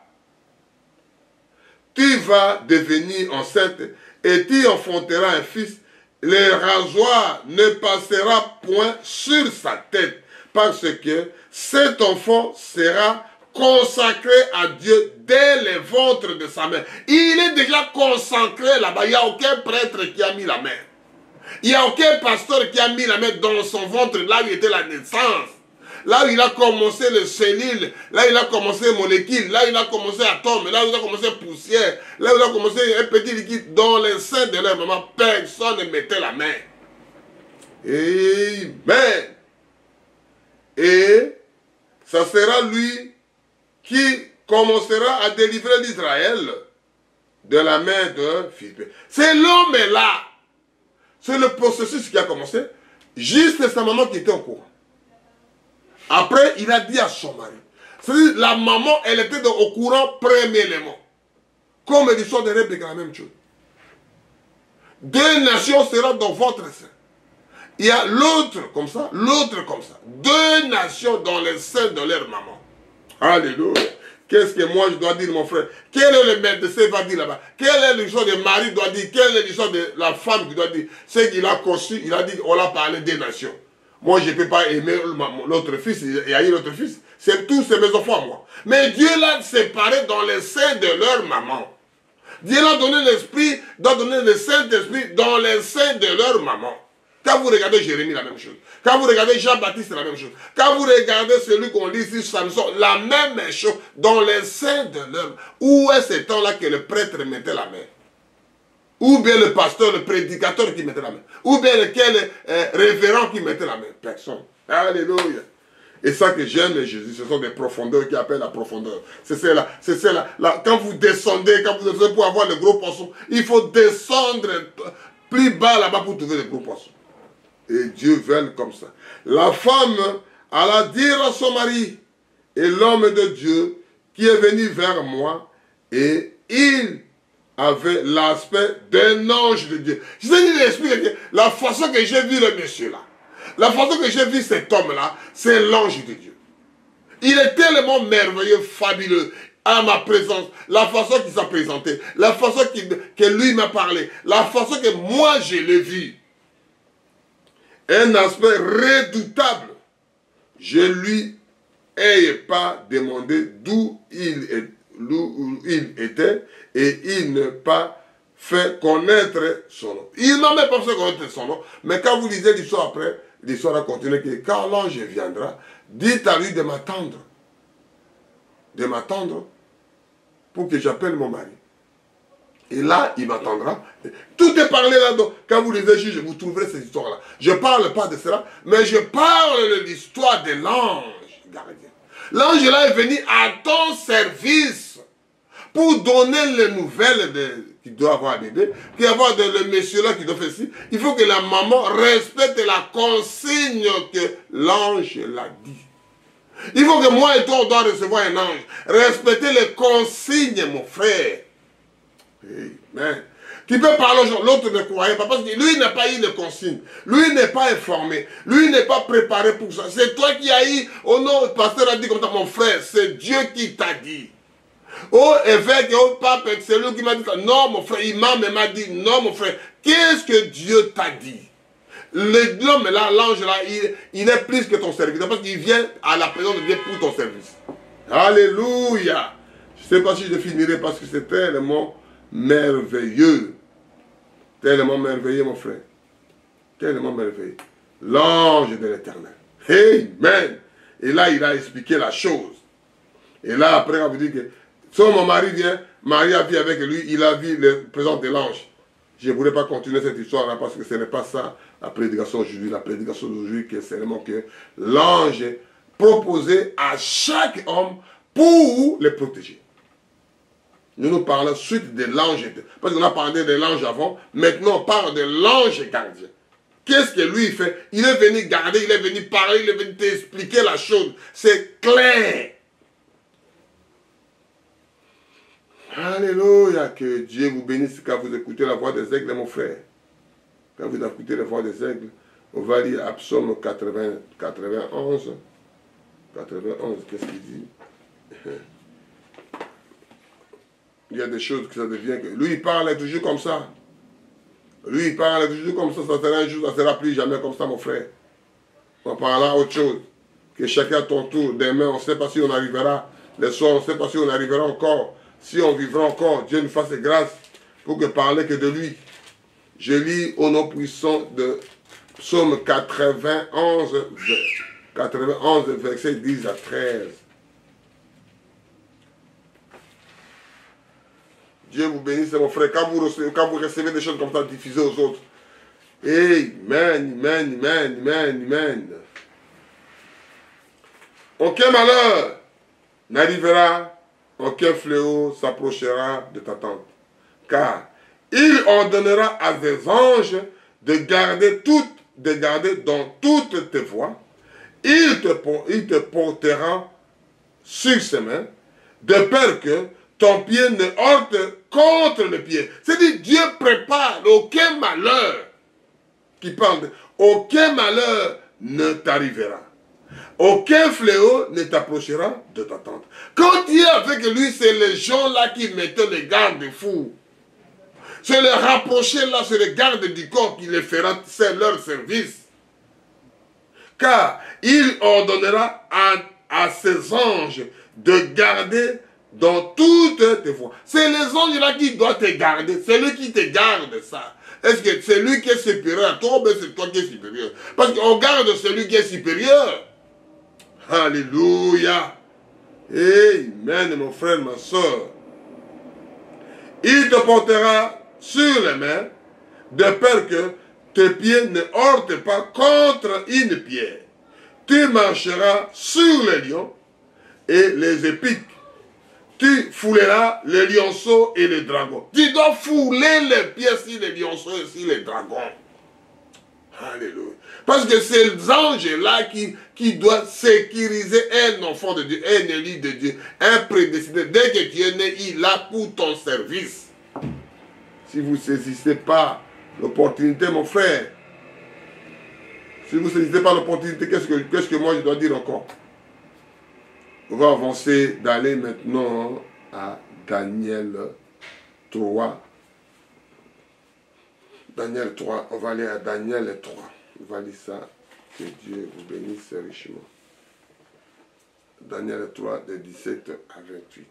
tu vas devenir enceinte et tu enfanteras un fils. Le rasoir ne passera point sur sa tête parce que cet enfant sera consacré à Dieu dès le ventre de sa mère. Il est déjà consacré là-bas. Il n'y a aucun prêtre qui a mis la main. Il n'y a aucun pasteur qui a mis la main dans son ventre, là où était la naissance. Là où il a commencé le cellule, là où il a commencé molécule, là où il a commencé atome, là où il a commencé poussière, là où il a commencé un petit liquide dans les seins de leur maman. Personne ne mettait la main. Amen. Et ça sera lui qui commencera à délivrer l'Israël de la main de Philippe. C'est l'homme là. C'est le processus qui a commencé. Juste sa maman qui était au courant. Après, il a dit à son mari. C'est-à-dire, la maman, elle était au courant premièrement. Comme l'histoire de Rebecca, la même chose. 2 nations seront dans votre sein. Il y a l'autre comme ça, l'autre comme ça. 2 nations dans le sein de leur maman. Alléluia. Qu'est-ce que moi je dois dire, mon frère? Quel est le médecin va dire là-bas? Quelle est l'histoire de Marie doit dire? Quelle est l'histoire de la femme qui doit dire? C'est qu'il a conçu, il a dit, on a parlé des nations. Moi, je ne peux pas aimer l'autre fils et haïr l'autre fils. C'est tous ces mes enfants, moi. Mais Dieu l'a séparé dans les seins de leur maman. Dieu l'a donné l'esprit, doit donner le Saint-Esprit dans les seins de leur maman. Quand vous regardez Jérémie, la même chose. Quand vous regardez Jean-Baptiste, la même chose. Quand vous regardez celui qu'on lit ici, Samson, la même chose dans les seins de l'homme. Où est ce temps-là que le prêtre mettait la main? Ou bien le pasteur, le prédicateur qui mettait la main? Ou bien lequel révérend qui mettait la main? Personne. Alléluia. Et ça que j'aime Jésus, ce sont des profondeurs qui appellent la profondeur. C'est celle-là. C'est celle-là. Quand vous descendez pour avoir le gros poisson, il faut descendre plus bas là-bas pour trouver le gros poisson. Et Dieu veut comme ça. La femme alla dire à son mari, et l'homme de Dieu qui est venu vers moi, et il avait l'aspect d'un ange de Dieu. Je vais dire l'expliquer. La façon que j'ai vu le monsieur là, la façon que j'ai vu cet homme là, c'est l'ange de Dieu. Il est tellement merveilleux, fabuleux, à ma présence, la façon qu'il s'est présenté, la façon que lui m'a parlé, la façon que moi je l'ai vu. Un aspect redoutable. Je lui ai pas demandé d'où il était et il n'a pas fait connaître son nom. Il n'a même pas fait connaître son nom, mais quand vous lisez l'histoire après, l'histoire a continué que quand l'ange viendra, dites à lui de m'attendre. De m'attendre pour que j'appelle mon mari. Et là, il m'attendra. Tout est parlé là-dedans. Quand vous lisez Juge, vous trouverez ces histoires-là. Je ne parle pas de cela, mais je parle de l'histoire de l'ange gardien. L'ange là est venu à ton service pour donner les nouvelles qu'il doit avoir un bébé, qu'il doit avoir le monsieur là qui doit faire ci. Il faut que la maman respecte la consigne que l'ange l'a dit. Il faut que moi et toi, on doit recevoir un ange. Respecter les consignes, mon frère. Amen. Tu peux parler aux gens, l'autre ne croyait pas, parce que lui n'a pas eu de consignes. Lui n'est pas informé. Lui n'est pas préparé pour ça. C'est toi qui as eu, oh non, le pasteur a dit comme ça, mon frère, c'est Dieu qui t'a dit. Oh évêque, oh pape, c'est lui qui m'a dit ça. Non, mon frère, imam m'a dit, non, mon frère, qu'est-ce que Dieu t'a dit? L'homme là, l'ange là, il est plus que ton serviteur, parce qu'il vient à la présence de Dieu pour ton service. Alléluia. Je ne sais pas si je finirai parce que c'est tellement merveilleux. Tellement merveilleux, mon frère. Tellement merveilleux. L'ange de l'Éternel. Amen. Et là, il a expliqué la chose. Et là, après, on vous dit que si mon mari vient, Marie a vu avec lui, il a vu le présence de l'ange. Je ne voulais pas continuer cette histoire-là parce que ce n'est pas ça la prédication aujourd'hui. La prédication d'aujourd'hui, c'est vraiment que l'ange est proposé à chaque homme pour le protéger. Nous parlons ensuite de l'ange. Parce qu'on a parlé de l'ange avant. Maintenant, on parle de l'ange gardien. Qu'est-ce que lui fait? Il est venu garder, il est venu parler, il est venu t'expliquer la chose. C'est clair. Alléluia, que Dieu vous bénisse quand vous écoutez la voix des aigles, mon frère. Quand vous écoutez la voix des aigles, on va lire à Psaume 91. 91, qu'est-ce qu'il dit? Il y a des choses que ça devient que... Lui, il parle toujours comme ça. Lui, il parle toujours comme ça. Ça sera un jour, ça sera plus jamais comme ça, mon frère. On parlera autre chose. Que chacun à ton tour. Demain, on ne sait pas si on arrivera. Le soir, on ne sait pas si on arrivera encore. Si on vivra encore, Dieu nous fasse grâce pour que parler que de lui. Je lis au nom puissant de Psaume 91, versets 10 à 13. Dieu vous bénisse, mon frère. Quand vous recevez des choses comme ça, diffusez aux autres. Amen, amen, amen, amen, amen. Aucun malheur n'arrivera, aucun fléau s'approchera de ta tente. Car il ordonnera à ses anges de garder dans toutes tes voies. Il te portera sur ses mains, de peur que ton pied ne heurte contre le pied. C'est-à-dire, Dieu prépare aucun malheur qui parle. Aucun malheur ne t'arrivera. Aucun fléau ne t'approchera de ta tente. Quand Dieu est avec lui, c'est les gens-là qui mettaient les garde-fous. C'est les rapprochés là, c'est les gardes du corps qui les fera, c'est leur service. Car il ordonnera à ses anges de garder dans toutes tes voies. C'est les anges là qui doivent te garder. C'est lui qui te garde ça. Est-ce que c'est lui qui est supérieur à toi ou c'est toi qui es supérieur? Parce qu'on garde celui qui est supérieur. Alléluia. Amen, mon frère, ma soeur. Il te portera sur les mains, de peur que tes pieds ne heurtent pas contre une pierre. Tu marcheras sur les lions et les épics. Tu fouleras les lionceaux et les dragons. Tu dois fouler les pieds sur les lionceaux et sur les dragons. Alléluia. Parce que c'est les anges-là qui doivent sécuriser un enfant de Dieu, un élu de Dieu, un prédestiné. Dès que tu es né, il est là pour ton service. Si vous ne saisissez pas l'opportunité, mon frère, si vous ne saisissez pas l'opportunité, qu'est-ce que moi je dois dire encore? On va avancer d'aller maintenant à Daniel 3. Daniel 3, on va aller à Daniel 3. On va lire ça. Que Dieu vous bénisse richement. Daniel 3, de 17 à 28.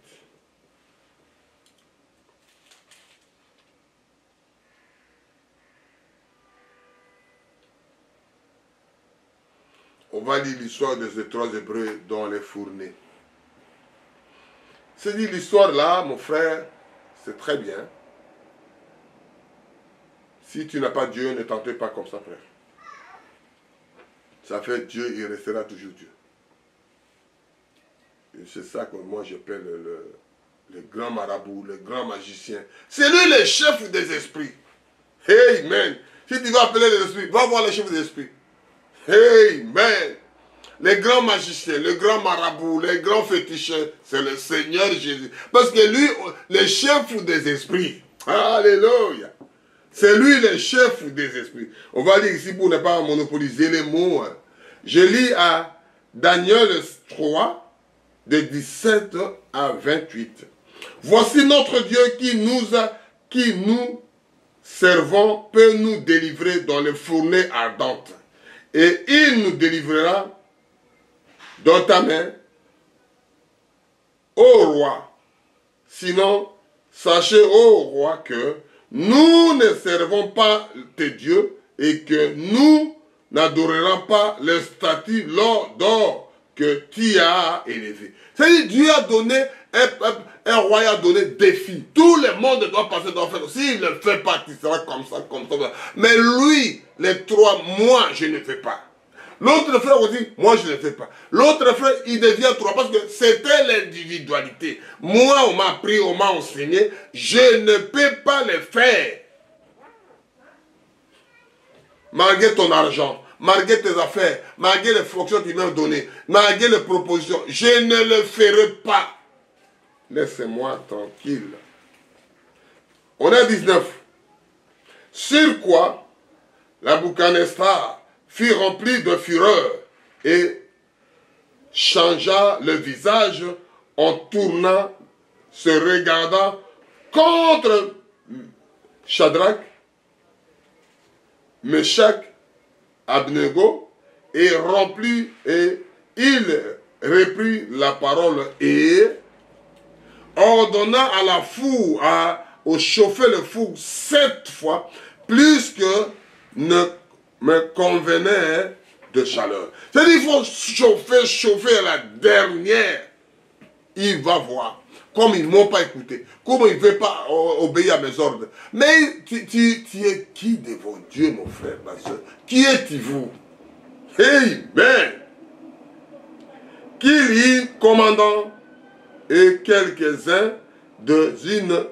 On va lire l'histoire de ces trois Hébreux dans les fournées. C'est dit l'histoire là, mon frère, c'est très bien. Si tu n'as pas Dieu, ne tente pas comme ça, frère. Ça fait Dieu, il restera toujours Dieu. Et c'est ça que moi j'appelle le grand marabout, le grand magicien. C'est lui le chef des esprits. Amen. Si tu vas appeler les esprits, va voir le chef des esprits. Amen. Les grands magiciens, le grand marabout, les grands féticheurs, c'est le Seigneur Jésus. Parce que lui, le chef des esprits. Alléluia. C'est lui le chef des esprits. On va lire ici pour ne pas monopoliser les mots. Je lis à Daniel 3, de 17 à 28. Voici notre Dieu qui nous servons peut nous délivrer dans les fournées ardentes. Et il nous délivrera dans ta main, ô roi. Sinon, sachez, ô roi, que nous ne servons pas tes dieux et que nous n'adorerons pas les statues d'or que tu as élevées. C'est-à-dire, Dieu a donné, un roi a donné défi. Tout le monde doit passer dans le fait. S'il ne le fait pas, tu seras comme ça, comme ça. Mais lui, les trois, moi, je ne fais pas. L'autre frère aussi, moi je ne le fais pas. L'autre frère, il devient trois parce que c'était l'individualité. Moi, on m'a appris, on m'a enseigné, je ne peux pas le faire. Malgré ton argent, malgré tes affaires, malgré les fonctions que tu m'as données, malgré les propositions, je ne le ferai pas. Laissez-moi tranquille. On est 19. Sur quoi Nabuchodonosor fut rempli de fureur et changea le visage en tournant, se regardant contre Shadrach, Meshach, Abednego, et remplit, et il reprit la parole et ordonna à la four, au chauffer le four 7 fois, plus que ne me convenait de chaleur. C'est-à-dire qu'il faut chauffer à la dernière. Il va voir. Comme ils ne m'ont pas écouté. Comme ils ne veulent pas obéir à mes ordres. Mais tu es qui devant Dieu, mon frère, ma soeur? Qui êtes-vous? Amen. Qu'il y commandant et quelques-uns d'une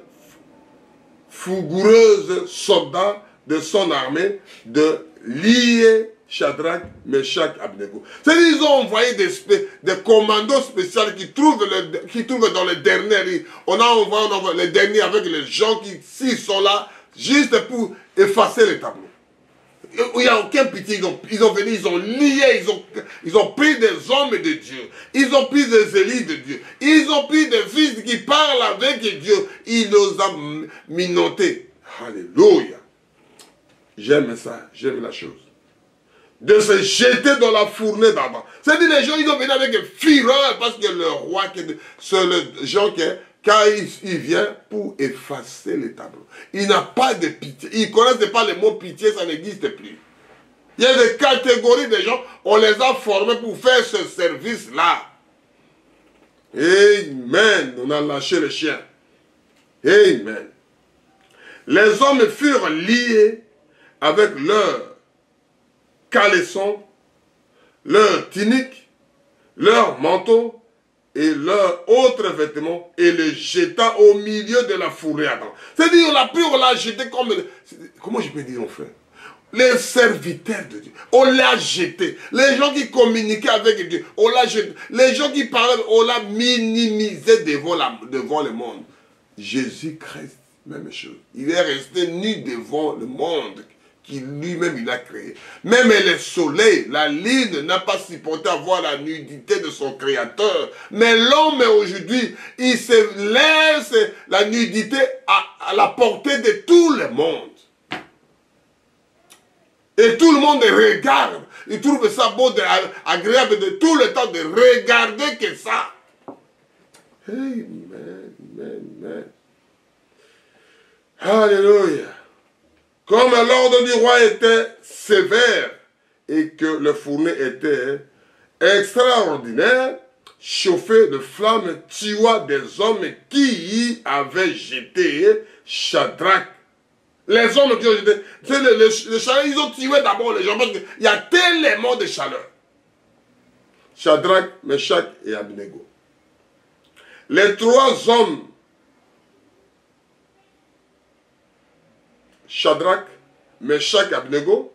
fougueuse soldat de son armée de lier Shadrach, Meshach, Abednego. C'est-à-dire qu'ils ont envoyé des commandos spéciaux qui trouvent dans les derniers. On a envoyé les derniers avec les gens qui, s'ils sont là, juste pour effacer les tableaux. Il n'y a aucun pitié. Ils ont venu, ils ont lié, ils ont pris des hommes de Dieu. Ils ont pris des élites de Dieu. Ils ont pris des fils qui parlent avec Dieu. Il les a minotés. Alléluia. J'aime ça, j'aime la chose. De se jeter dans la fournée d'Adam. C'est-à-dire les gens, ils ont venu avec fureur parce que le roi, c'est le gens qui, quand il vient pour effacer les tableaux. Il n'a pas de pitié. Ils ne connaissent pas le mot pitié, ça n'existe plus. Il y a des catégories de gens, on les a formés pour faire ce service-là. Amen. On a lâché le chien. Amen. Les hommes furent liés avec leur caleçon, leur tunique, leur manteau et leurs autres vêtements et les jeta au milieu de la fourrée Adam. C'est-à-dire, on l'a pris, on l'a jeté comme... Comment je peux dire, mon frère? Les serviteurs de Dieu, on l'a jeté. Les gens qui communiquaient avec Dieu, on l'a jeté. Les gens qui parlaient, on l'a minimisé devant le monde. Jésus-Christ, même chose. Il est resté nu devant le monde qui lui-même il a créé. Même le soleil, la lune n'a pas supporté à voir la nudité de son créateur. Mais l'homme aujourd'hui, il se laisse la nudité à la portée de tout le monde. Et tout le monde regarde. Il trouve ça beau, agréable de tout le temps de regarder que ça. Amen, amen, amen. Alléluia. Comme l'ordre du roi était sévère et que le fourneau était extraordinaire, chauffé de flammes, tua des hommes qui y avaient jeté Shadrach. Les hommes qui ont jeté, les chaleurs, ils ont tué d'abord les gens parce qu'il y a tellement de chaleur. Shadrach, Meshach et Abednego. Les 3 hommes, Shadrach, Meshach et Abednego,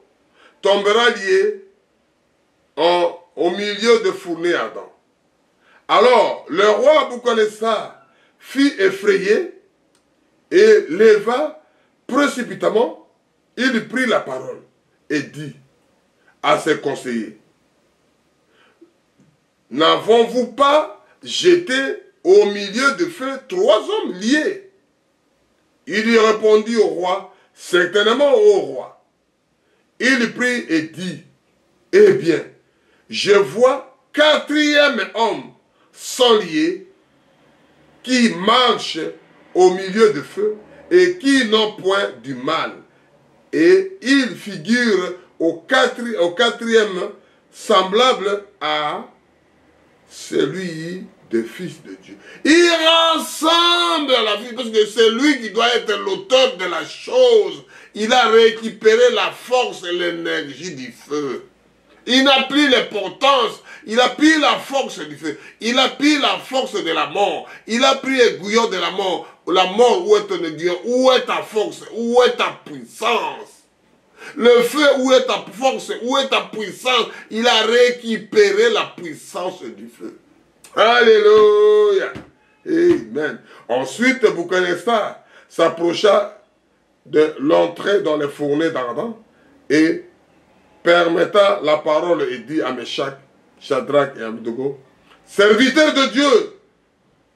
tombera liés au milieu de fournées ardentes. Alors, le roi Nabuchodonosor fut effrayé et leva précipitamment, il prit la parole et dit à ses conseillers, n'avons-vous pas jeté au milieu de feu 3 hommes liés? Il y répondit au roi, certainement au roi. Il prit et dit, eh bien, je vois 4e homme sans lié qui marche au milieu de feu et qui n'ont point du mal. Et il figure au 4e semblable à celui des fils de Dieu. Il rassemble la vie parce que c'est lui qui doit être l'auteur de la chose. Il a récupéré la force et l'énergie du feu. Il n'a plus l'importance, il a pris la force du feu, il a pris la force de la mort, il a pris l'aiguillon de la mort. La mort, où est ton aiguillon? Où est ta force? Où est ta puissance? Le feu, où est ta force? Où est ta puissance? Il a récupéré la puissance du feu. Alléluia. Amen. Ensuite, Nabuchodonosor s'approcha de l'entrée dans les fournées d'Ardent et permettant la parole et dit à Meshach, Shadrach et Abednego, serviteurs de Dieu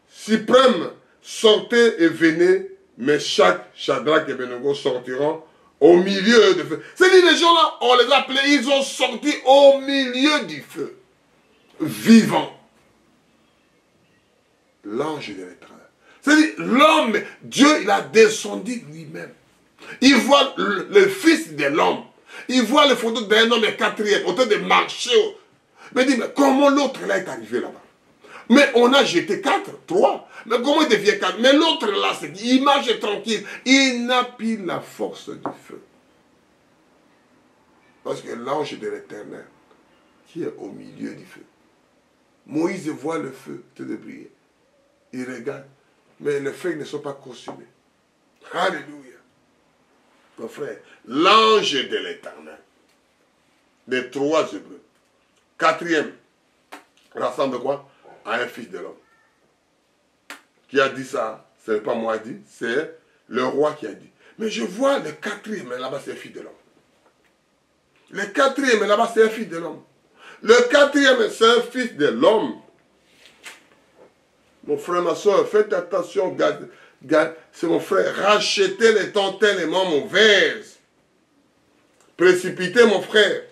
suprême, sortez et venez. Meshach, Shadrach et Abednego sortiront au milieu du feu. C'est-à-dire les gens là, on les a appelés, ils ont sorti au milieu du feu, vivants. L'ange de l'Éternel. C'est-à-dire l'homme, Dieu il a descendu lui-même. Il voit le fils de l'homme. Il voit les photos d'un homme quatrième, en train de marcher. Mais il dit, mais comment l'autre là est arrivé là-bas? Mais on a jeté 4, 3. Mais comment il devient 4? Mais l'autre là, c'est il marche tranquille. Il n'a plus la force du feu. Parce que l'ange de l'Éternel, qui est au milieu du feu. Moïse voit le feu de briller. Il regarde. Mais les feux ne sont pas consumés. Alléluia. Mon frère, l'ange de l'Éternel, des 3 Hébreux. 4e, rassemble quoi? À un fils de l'homme. Qui a dit ça? Ce n'est pas moi qui dit, c'est le roi qui a dit. Mais je vois le 4e, mais là-bas c'est un fils de l'homme. Le 4e, mais là-bas c'est un fils de l'homme. Le 4e, c'est un fils de l'homme. Mon frère, ma soeur, faites attention, c'est mon frère, rachetez les temps tellement mauvaises. Précipitez, mon frère.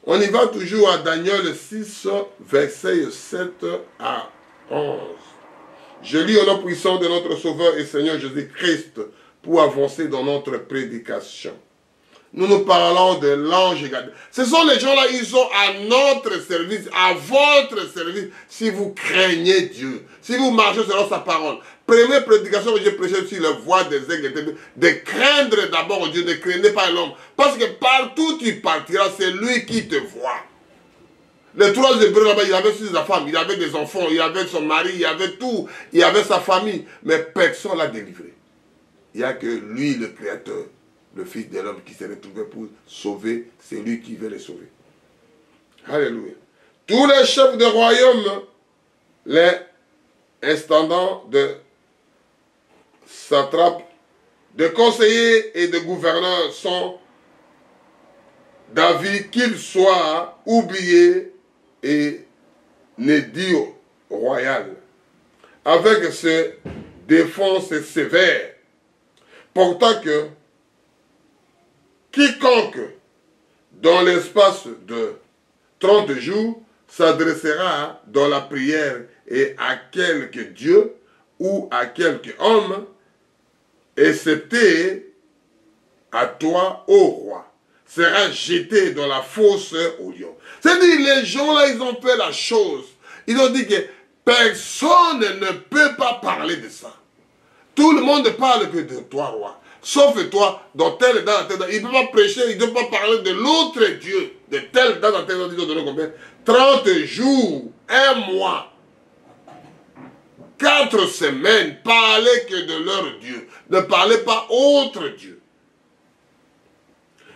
On y va toujours à Daniel 6, versets 7 à 11. Je lis au nom puissant de notre Sauveur et Seigneur Jésus-Christ pour avancer dans notre prédication. Nous parlons de l'ange Gabriel. Ce sont les gens-là, ils sont à notre service, à votre service, si vous craignez Dieu, si vous marchez selon sa parole. Première prédication que j'ai prêchée sur la voie des aigles, de craindre d'abord Dieu, ne craignez pas l'homme. Parce que partout où tu partiras, c'est lui qui te voit. Les 3 Hébreux là-bas, il avait sa femme, il avait des enfants, il avait son mari, il avait tout, il avait sa famille. Mais personne ne l'a délivré. Il n'y a que lui, le Créateur, le Fils de l'homme qui s'est retrouvé pour sauver, c'est lui qui veut les sauver. Alléluia. Tous les chefs de royaume, les intendants de satrapes, de conseillers et de gouverneurs sont d'avis qu'ils soient oubliés et nédits royal, avec ce défense sévère, pourtant que quiconque, dans l'espace de 30 jours, s'adressera dans la prière et à quelque Dieu ou à quelque homme, excepté à toi, ô roi, sera jeté dans la fosse au lion. C'est-à-dire, les gens là, ils ont fait la chose. Ils ont dit que personne ne peut pas parler de ça. Tout le monde parle que de toi, roi. Sauf toi, dans telle date, il ne peut pas prêcher, il ne peut pas parler de l'autre Dieu. De telle date, dans telle date, ils ont donné combien? 30 jours, 1 mois, 4 semaines, parlez que de leur Dieu. Ne parlez pas autre Dieu.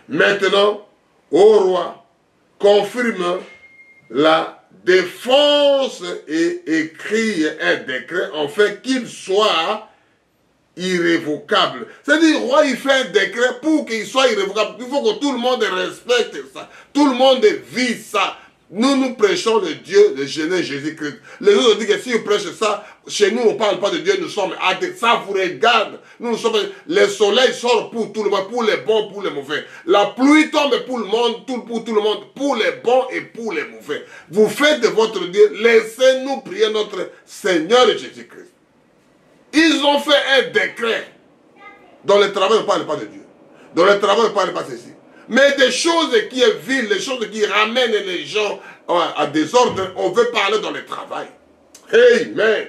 Maintenant, ô roi, confirme la défense et écrit un décret en fait qu'il soit irrévocable. C'est-à-dire, le roi, il fait un décret pour qu'il soit irrévocable. Il faut que tout le monde respecte ça. Tout le monde vit ça. Nous prêchons le Dieu de Genèse Jésus-Christ. Les autres disent que si ils prêchent ça, chez nous, on ne parle pas de Dieu, nous sommes athées. Ça vous regarde. Nous sommes, le soleil sort pour tout le monde, pour les bons, pour les mauvais. La pluie tombe pour le monde, pour tout le monde, pour les bons et pour les mauvais. Vous faites de votre Dieu, laissez-nous prier notre Seigneur Jésus-Christ. Ils ont fait un décret. Dans le travail, on ne parle pas de Dieu. Dans le travail, on ne parle pas de ceci. Mais des choses qui sont viles, des choses qui ramènent les gens à désordre, on veut parler dans le travail. Amen.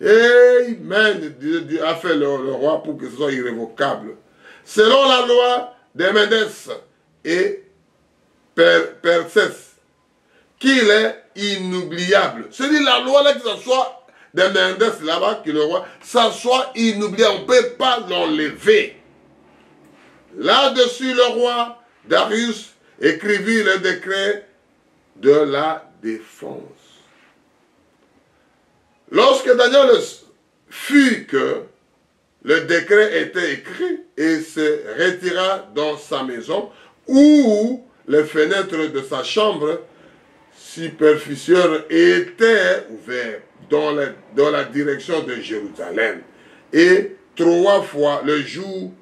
Amen. Dieu a fait le roi pour que ce soit irrévocable. Selon la loi de Médès et Persès, qu'il est inoubliable. C'est-à-dire la loi là, que ce soit de Médès là-bas, que le roi, ça soit inoubliable. On ne peut pas l'enlever. Là-dessus, le roi Darius écrivit le décret de la défense. Lorsque Daniel fut que le décret était écrit et se retira dans sa maison où les fenêtres de sa chambre superficielle étaient ouvertes dans la direction de Jérusalem. Et 3 fois le jour,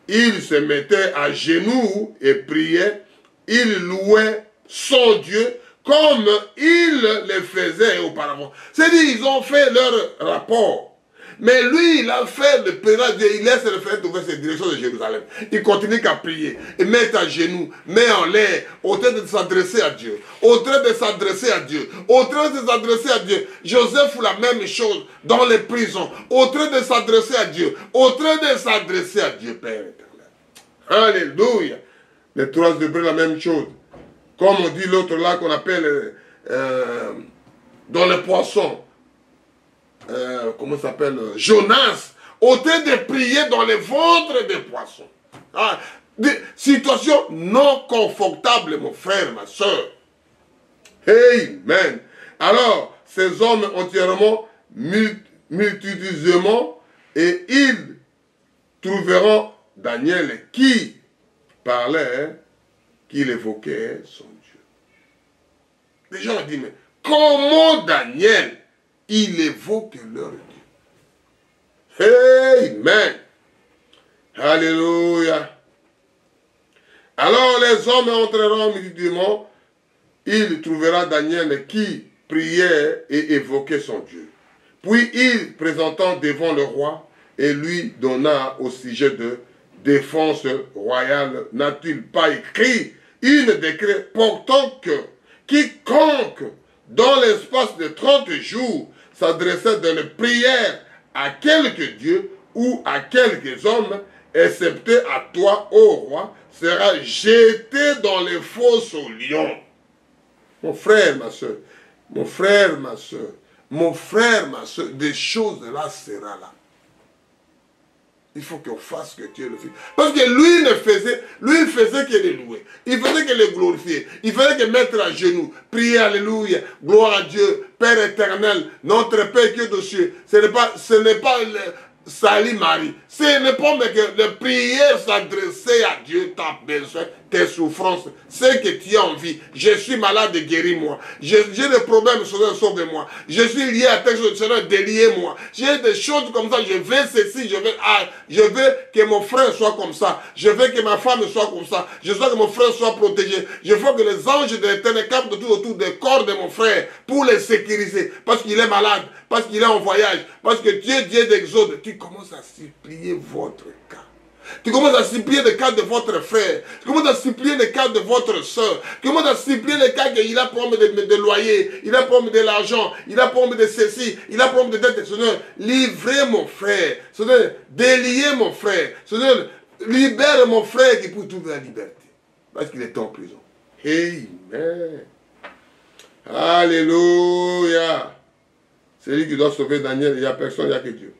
il se mettait à genoux et priait. Il louait son Dieu comme il le faisait auparavant. C'est-à-dire, ils ont fait leur rapport. Mais lui, il a fait le pèlerinage, il laisse le fait d'ouvrir cette direction de Jérusalem. Il continue qu'à prier, il met à genoux, met en l'air, au train de s'adresser à Dieu, au train de s'adresser à Dieu, au train de s'adresser à Dieu. Joseph fait la même chose dans les prisons, au train de s'adresser à Dieu, au train de s'adresser à Dieu, Père éternel. Alléluia. Les 3 Hébreux, la même chose. Comme on dit l'autre là qu'on appelle dans les poissons. Comment ça s'appelle, Jonas, au train de prier dans les ventres des poissons. Ah, des situations non confortables, mon frère, ma soeur. Amen. Alors, ces hommes entièrement, multitudinairement, et ils trouveront Daniel qui parlait, qui évoquait son Dieu. Les gens ont dit, mais comment Daniel il évoque leur Dieu. Amen. Alléluia. Alors les hommes entreront immédiatement. Il trouvera Daniel qui priait et évoquait son Dieu. Puis il présentant devant le roi et lui donna au sujet de défense royale, n'a-t-il pas écrit une décret portant que quiconque dans l'espace de 30 jours s'adressait dans les prières à quelque Dieu ou à quelques hommes, excepté à toi, ô roi, sera jeté dans les fosses aux lions. Mon frère, ma soeur, mon frère, ma soeur, mon frère, ma soeur, des choses là sera là. Il faut qu'on fasse que Dieu le fait. Parce que lui il faisait que les louer. Il faisait que les glorifier. Il faisait que mettre à genoux, prier, alléluia, gloire à Dieu, Père éternel, notre Père qui est aux cieux. Ce n'est pas le Salut Marie. Ce n'est pas mais que de prier, s'adresser à Dieu, ta besoin, tes souffrances, ce que tu as envie. Je suis malade, guéris-moi. J'ai des problèmes, sauve-moi. Je suis lié à tes choses, déliez-moi. J'ai des choses comme ça, je veux ceci, je veux que mon frère soit comme ça. Je veux que ma femme soit comme ça. Je veux que mon frère soit protégé. Je veux que les anges de l'éternel captent tout autour du corps de mon frère pour les sécuriser. Parce qu'il est malade, parce qu'il est en voyage, parce que Dieu d'Exode. Tu commences à supplier votre cas. Tu commences à supplier le cas de votre frère. Tu commences à supplier le cas de votre soeur. Tu commences à supplier le cas qu'il a problème de loyer. Il a problème de l'argent. Il a problème de ceci. Il a problème de dette. Seigneur, livrez mon frère. Seigneur, déliez mon frère. Seigneur, libère mon frère qui peut trouver la liberté. Parce qu'il est en prison. Amen. Alléluia. C'est lui qui doit sauver Daniel. Il n'y a personne, il n'y a que Dieu.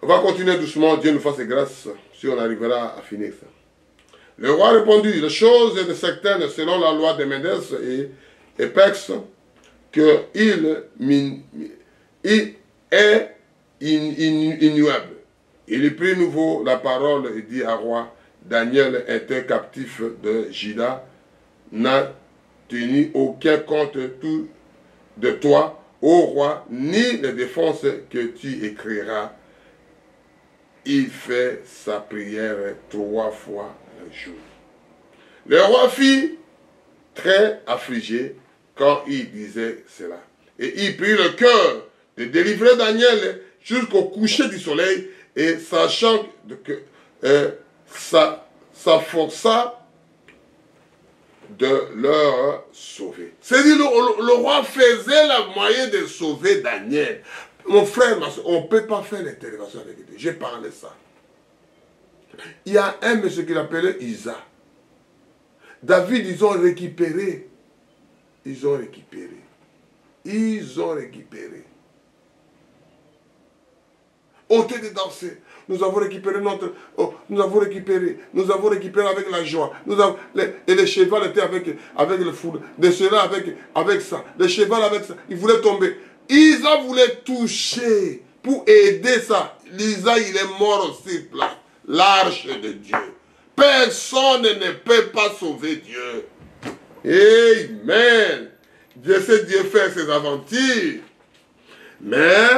On va continuer doucement. Dieu nous fasse grâce si on arrivera à finir ça. Le roi répondit, les choses de certaines selon la loi de Médès et Perse, qu'il est ignoble. Il prit nouveau la parole et dit à roi, Daniel était captif de Juda, n'a tenu aucun compte tout de toi, ô roi, ni les défenses que tu écriras. Il fait sa prière 3 fois le jour. Le roi fut très affligé quand il disait cela. Et il prit le cœur de délivrer Daniel jusqu'au coucher du soleil, et sachant que s'efforça de leur sauver. C'est-à-dire le roi faisait la moyen de sauver Daniel. Mon frère, on ne peut pas faire l'intervention avec Dieu. J'ai parlé ça. Il y a un monsieur qui l'appelait Isa. David, ils ont récupéré. Ils ont récupéré. Ils ont récupéré. On était de danser. Nous avons récupéré notre... Oh, nous avons récupéré avec la joie. Et le cheval était avec le foudre. Le cheval avec ça. Le cheval avec ça. Il voulait tomber. Isa voulait toucher pour aider ça. Lisa, il est mort aussi, l'arche de Dieu. Personne ne peut pas sauver Dieu. Amen. Dieu sait Dieu faire ses aventures. Mais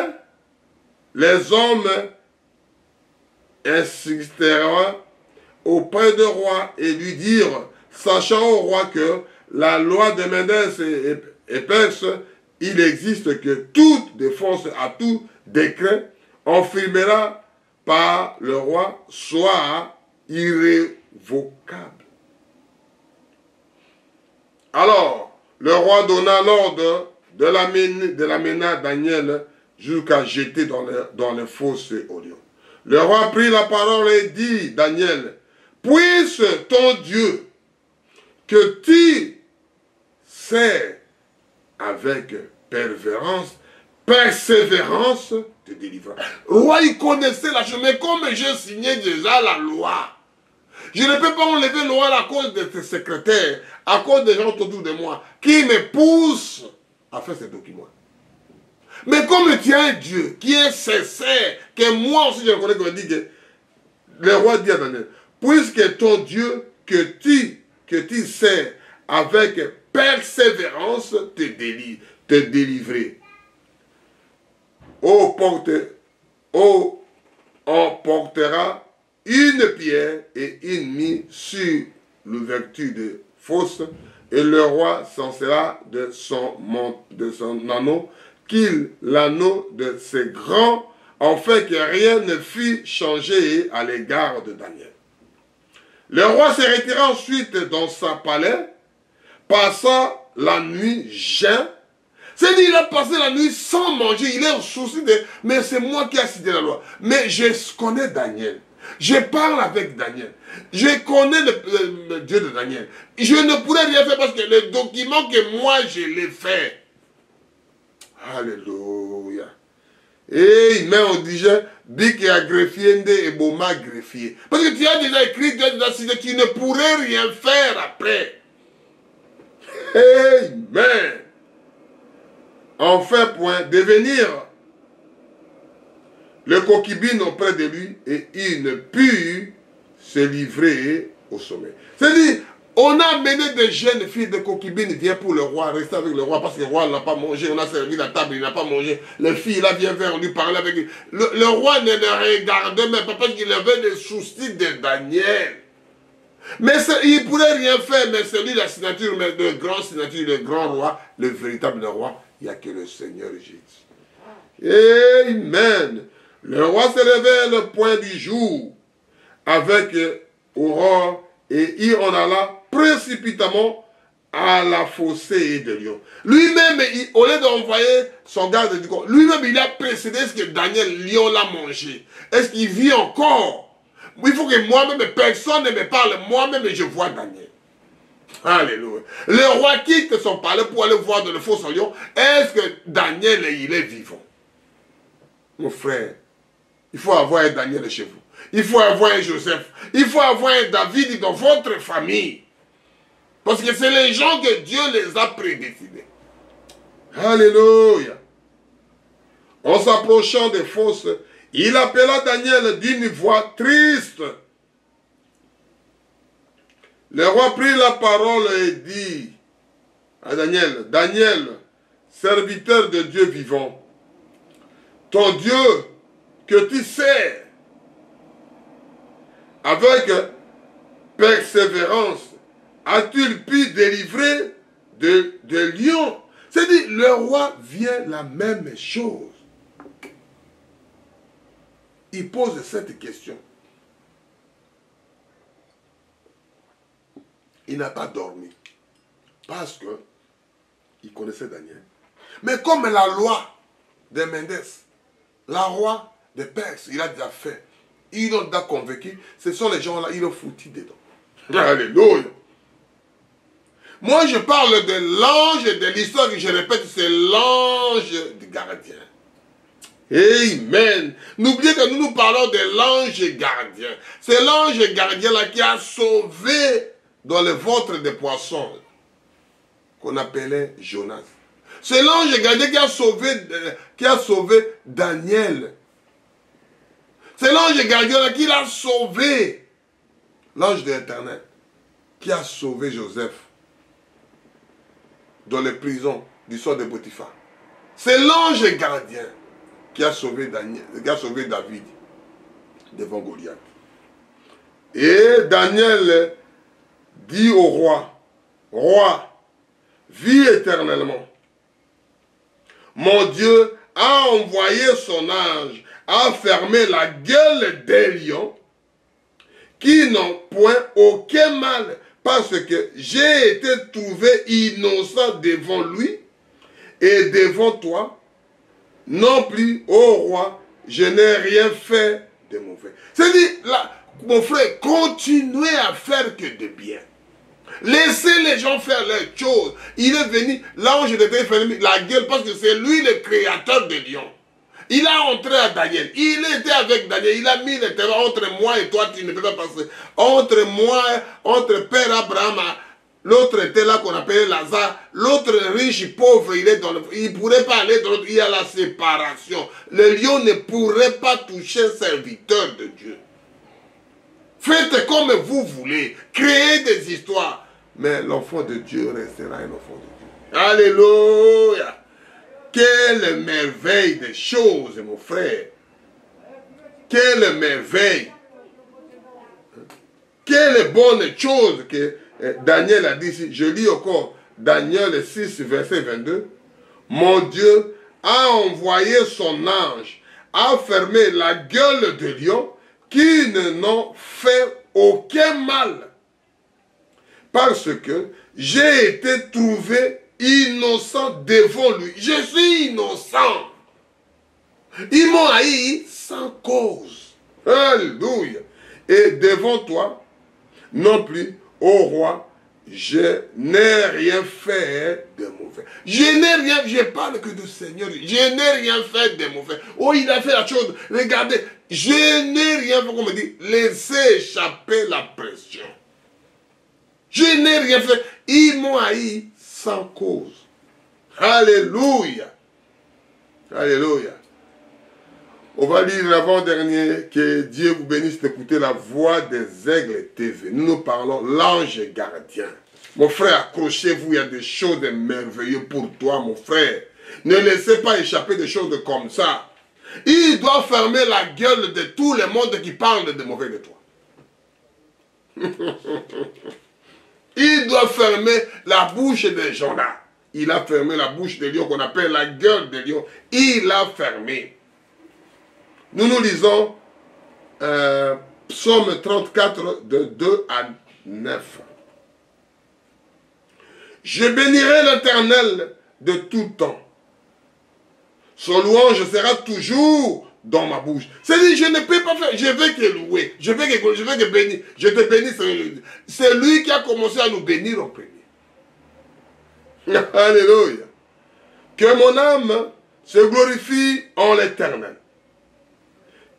les hommes insisteront auprès du roi et lui dirent, sachant au roi que la loi de Médès et Perse, il existe que toute défense à tout décret confirmera par le roi soit irrévocable. Alors, le roi donna l'ordre de l'amener Daniel jusqu'à jeter dans les fosses aux lions. Le roi prit la parole et dit, Daniel, puisse ton Dieu que tu sais avec persévérance te délivrer. Le roi, il connaissait la chose, mais comme j'ai signé déjà la loi, je ne peux pas enlever la loi à cause de tes secrétaires, à cause des gens autour de moi, qui me poussent à faire ces documents. Mais comme tu as un Dieu qui est sincère, que moi aussi je reconnais qu'on dit que le roi dit à Daniel, puisque ton Dieu que tu sais avec persévérance te délivrer. On portera une pierre et une mise sur l'ouverture de fosse, et le roi s'en sera de son anneau, l'anneau de ses grands, en fait que rien ne fût changé à l'égard de Daniel. Le roi se retira ensuite dans sa palais, passant la nuit jeun. C'est-à-dire, il a passé la nuit sans manger, il est au souci de... Mais c'est moi qui ai cité la loi. Mais je connais Daniel. Je parle avec Daniel. Je connais le Dieu de Daniel. Je ne pourrais rien faire parce que le document que moi je l'ai fait. Alléluia. Et il met en digère, dit qu'il y a greffier et boma greffier. Parce que tu as déjà écrit, tu as déjà cité, tu ne pourrais rien faire après. Amen. Enfin, point, devenir le concubine auprès de lui et il ne put se livrer au sommet. C'est-à-dire, on a amené des jeunes filles de concubines, viennent pour le roi, rester avec le roi parce que le roi n'a pas mangé, on a servi la table, il n'a pas mangé. Les filles là viennent vers lui parler avec lui. Le roi ne le regardait même pas parce qu'il avait des soucis de Daniel. Mais il ne pourrait rien faire, mais celui de la signature, mais le grand signature, le grand roi, le véritable roi, il n'y a que le Seigneur Jésus. Amen. Le roi se levait le point du jour avec aurore et il en alla précipitamment à la fossée de lion. Lui-même, au lieu d'envoyer son garde du corps, lui-même il a précédé ce que Daniel lion l'a mangé. Est-ce qu'il vit encore? Il faut que moi-même, personne ne me parle, moi-même je vois Daniel. Alléluia. Le roi quitte son palais pour aller voir dans le fosse au lion. Est-ce que Daniel, il est vivant? Mon frère, il faut avoir un Daniel chez vous. Il faut avoir un Joseph. Il faut avoir un David dans votre famille. Parce que c'est les gens que Dieu les a prédestinés. Alléluia. En s'approchant des fosses, il appela Daniel d'une voix triste. Le roi prit la parole et dit à Daniel, Daniel, serviteur de Dieu vivant, ton Dieu que tu sais, avec persévérance, a-t-il pu délivrer de lions? C'est-à-dire, le roi vient la même chose. Il pose cette question. Il n'a pas dormi. Parce que il connaissait Daniel. Mais comme la loi de Médès, la roi de Perse, il a déjà fait. Ils ont déjà convaincu. Ce sont les gens-là, ils ont foutu dedans. Alléluia. Moi, je parle de l'ange de l'histoire que je répète, c'est l'ange du gardien. Amen. N'oubliez que nous parlons de l'ange gardien. C'est l'ange gardien là qui a sauvé dans le ventre des poissons qu'on appelait Jonas. C'est l'ange gardien qui a sauvé Daniel C'est l'ange gardien là qui l'a sauvé. L'ange de l'Éternel qui a sauvé Joseph dans les prisons du sort de Potiphar. C'est l'ange gardien qui a sauvé David devant Goliath. Et Daniel dit au roi, roi, vis éternellement. Mon Dieu a envoyé son ange à fermer la gueule des lions qui n'ont point aucun mal parce que j'ai été trouvé innocent devant lui et devant toi. Non plus, ô roi, je n'ai rien fait de mauvais. C'est-à-dire, mon frère, continuez à faire que de bien. Laissez les gens faire leurs choses. Il est venu, l'ange de Dieu fermer la gueule parce que c'est lui le créateur des lions. Il a entré à Daniel. Il était avec Daniel. Il a mis le terrain entre moi et toi, tu ne peux pas passer. Entre moi, entre Père Abraham, l'autre était là qu'on appelait Lazare. L'autre riche, pauvre, il ne pourrait pas aller dans l'autre. Il y a la séparation. Le lion ne pourrait pas toucher un serviteur de Dieu. Faites comme vous voulez. Créez des histoires. Mais l'enfant de Dieu restera un enfant de Dieu. Alléluia. Quelle merveille de choses, mon frère. Quelle merveille. Quelle bonne chose que Daniel a dit ici. Je lis encore Daniel 6, verset 22. Mon Dieu a envoyé son ange à fermer la gueule de lion qui ne n'ont fait aucun mal. Parce que j'ai été trouvé innocent devant lui. Je suis innocent. Ils m'ont haï sans cause. Alléluia. Et devant toi, non plus, ô roi, je n'ai rien fait de mauvais. Je n'ai rien, je parle que du Seigneur. Je n'ai rien fait de mauvais. Oh, il a fait la chose. Regardez, je n'ai rien fait, comme on dit, laissez échapper la pression. Je n'ai rien fait. Ils m'ont haï sans cause. Alléluia. Alléluia. On va lire l'avant-dernier. Que Dieu vous bénisse d'écouter la voix des aigles TV. Nous parlons l'ange gardien. Mon frère, accrochez-vous, il y a des choses merveilleuses pour toi, mon frère. Ne laissez pas échapper des choses comme ça. Il doit fermer la gueule de tout le monde qui parle de mauvais de toi. Il doit fermer la bouche des gens là. Il a fermé la bouche des lions qu'on appelle la gueule des lions. Il l'a fermé. Nous lisons Psaume 34 de 2 à 9. Je bénirai l'Éternel de tout temps. Son louange sera toujours dans ma bouche. C'est-à-dire, je ne peux pas faire, je vais te louer, je vais te bénir, je te bénis. C'est lui qui a commencé à nous bénir en premier. Alléluia. Que mon âme se glorifie en l'Éternel.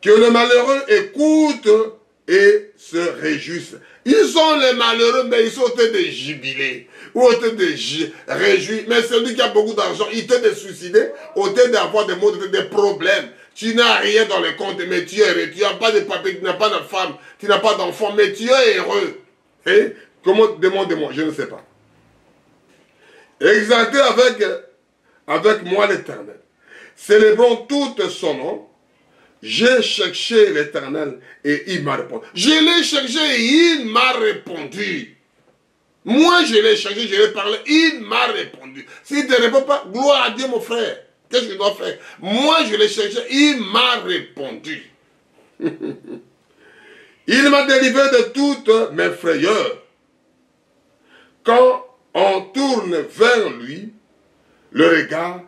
Que le malheureux écoute et se réjouisse. Ils sont les malheureux, mais ils sont en train de jubiler, ou en train de réjouir. Mais celui qui a beaucoup d'argent, il t'a de suicider, au train d'avoir des problèmes. Tu n'as rien dans le compte, mais tu es heureux. Tu n'as pas de papier, tu n'as pas de femme, tu n'as pas d'enfant, mais tu es heureux. Et comment, demandez-moi, je ne sais pas. Exaltez avec moi l'Éternel. Célébrons tout son nom. J'ai cherché l'Éternel et il m'a répondu. Je l'ai cherché et il m'a répondu. Moi, je l'ai cherché, je l'ai parlé, il m'a répondu. S'il ne te répond pas, gloire à Dieu, mon frère. Qu'est-ce que je dois faire? Moi, je l'ai cherché, il m'a répondu. Il m'a délivré de toutes mes frayeurs. Quand on tourne vers lui, le regard,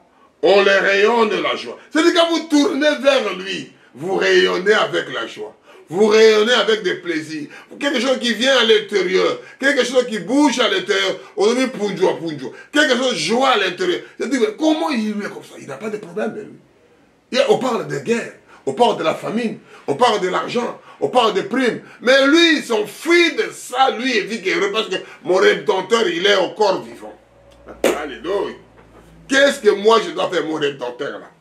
on les rayonne la joie. C'est-à-dire quand vous tournez vers lui, vous rayonnez avec la joie. Vous rayonnez avec des plaisirs. Quelque chose qui vient à l'intérieur. Quelque chose qui bouge à l'intérieur. On dit punjoua, punjoua. Quelque chose joie à l'intérieur. C'est-à-dire, comment il est comme ça? Il n'a pas de problème de lui. On parle de guerre. On parle de la famine. On parle de l'argent. On parle de primes. Mais lui, il s'enfuit de ça. Lui, il vit heureux parce que mon rédempteur, il est encore vivant. Alléluia. Qu'est-ce que moi, je dois faire, mon rédempteur là?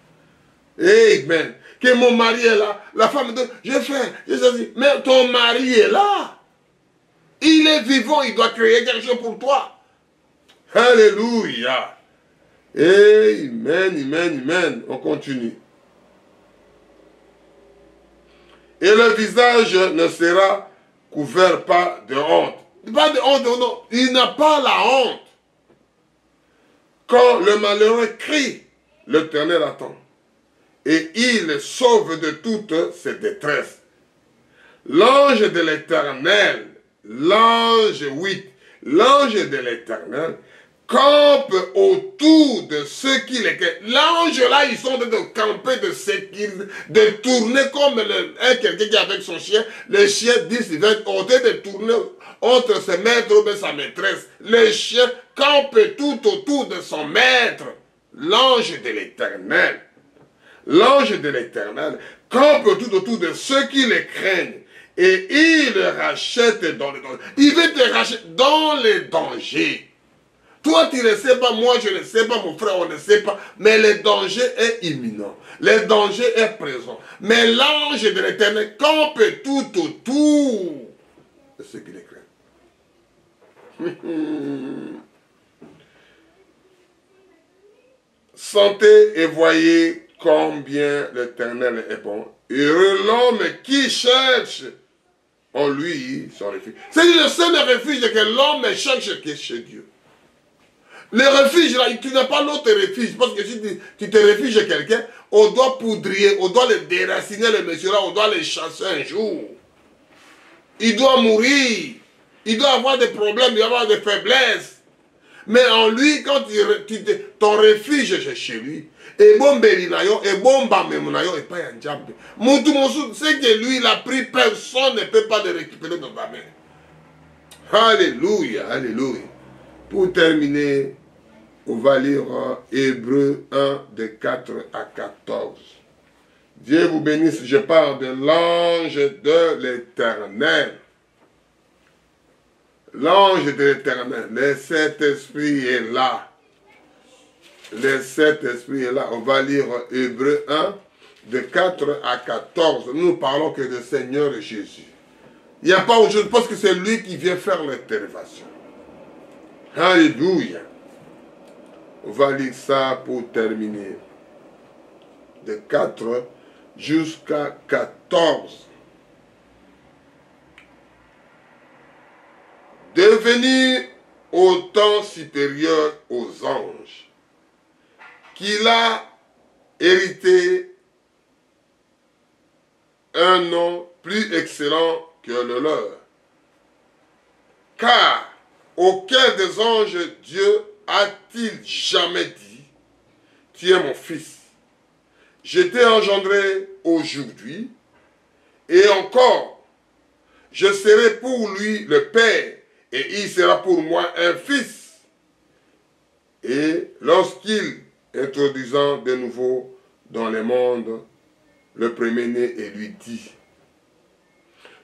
Amen. que mon mari est là. La femme dit, je fais, mais ton mari est là. Il est vivant, il doit créer quelque chose pour toi. Alléluia. Amen, amen, amen. On continue. Et le visage ne sera couvert pas de honte. Pas de honte, non. Il n'a pas la honte. Quand le malheureux crie, l'Éternel attend. Et il sauve de toutes ses détresses. L'ange de l'Éternel, l'ange 8, l'ange de l'Éternel campe autour de ceux qui les... L'ange là, ils sont de camper, de tourner comme quelqu'un qui est avec son chien. Le chien dit, il va ôter de tourner entre ses maîtres ou sa maîtresse. Le chien campe tout autour de son maître. L'ange de l'Éternel. L'ange de l'Éternel campe tout autour de ceux qui les craignent. Et il le rachète dans les dangers. Il veut te racheter dans les dangers. Toi, tu ne sais pas, moi, je ne sais pas, mon frère, on ne sait pas. Mais le danger est imminent. Le danger est présent. Mais l'ange de l'Éternel campe tout autour de ceux qui les craignent. Sentez et voyez combien l'Éternel est bon. Heureux l'homme qui cherche en lui son refuge. C'est le seul refuge que l'homme cherche qui est chez Dieu. Le refuge, là, tu n'as pas l'autre refuge. Parce que si tu te réfugies chez quelqu'un, on doit poudrer, on doit le déraciner, le monsieur là, on doit le chasser un jour. Il doit mourir. Il doit avoir des problèmes, il doit avoir des faiblesses. Mais en lui, quand ton refuge est chez lui, et bon Belinayo, et bon Bamemunayo, et pas un diable. C'est que lui, il a pris, personne ne peut pas le récupérer dans ta main. Alléluia, alléluia. Pour terminer, on va lire Hébreux 1, de 4 à 14. Dieu vous bénisse, je parle de l'ange de l'Éternel. L'ange de l'Éternel, le Saint-Esprit est là. Le Saint-Esprit est là. On va lire Hébreux 1, de 4 à 14. Nous ne parlons que du Seigneur Jésus. Il n'y a pas autre chose, parce que c'est lui qui vient faire l'intervention. Alléluia. On va lire ça pour terminer. De 4 jusqu'à 14. Devenir autant supérieur aux anges, qu'il a hérité un nom plus excellent que le leur. Car auquel des anges Dieu a-t-il jamais dit, tu es mon fils, je t'ai engendré aujourd'hui, et encore, je serai pour lui le Père, et il sera pour moi un fils. Et lorsqu'il, introduisant de nouveau dans le monde, le premier-né, et lui dit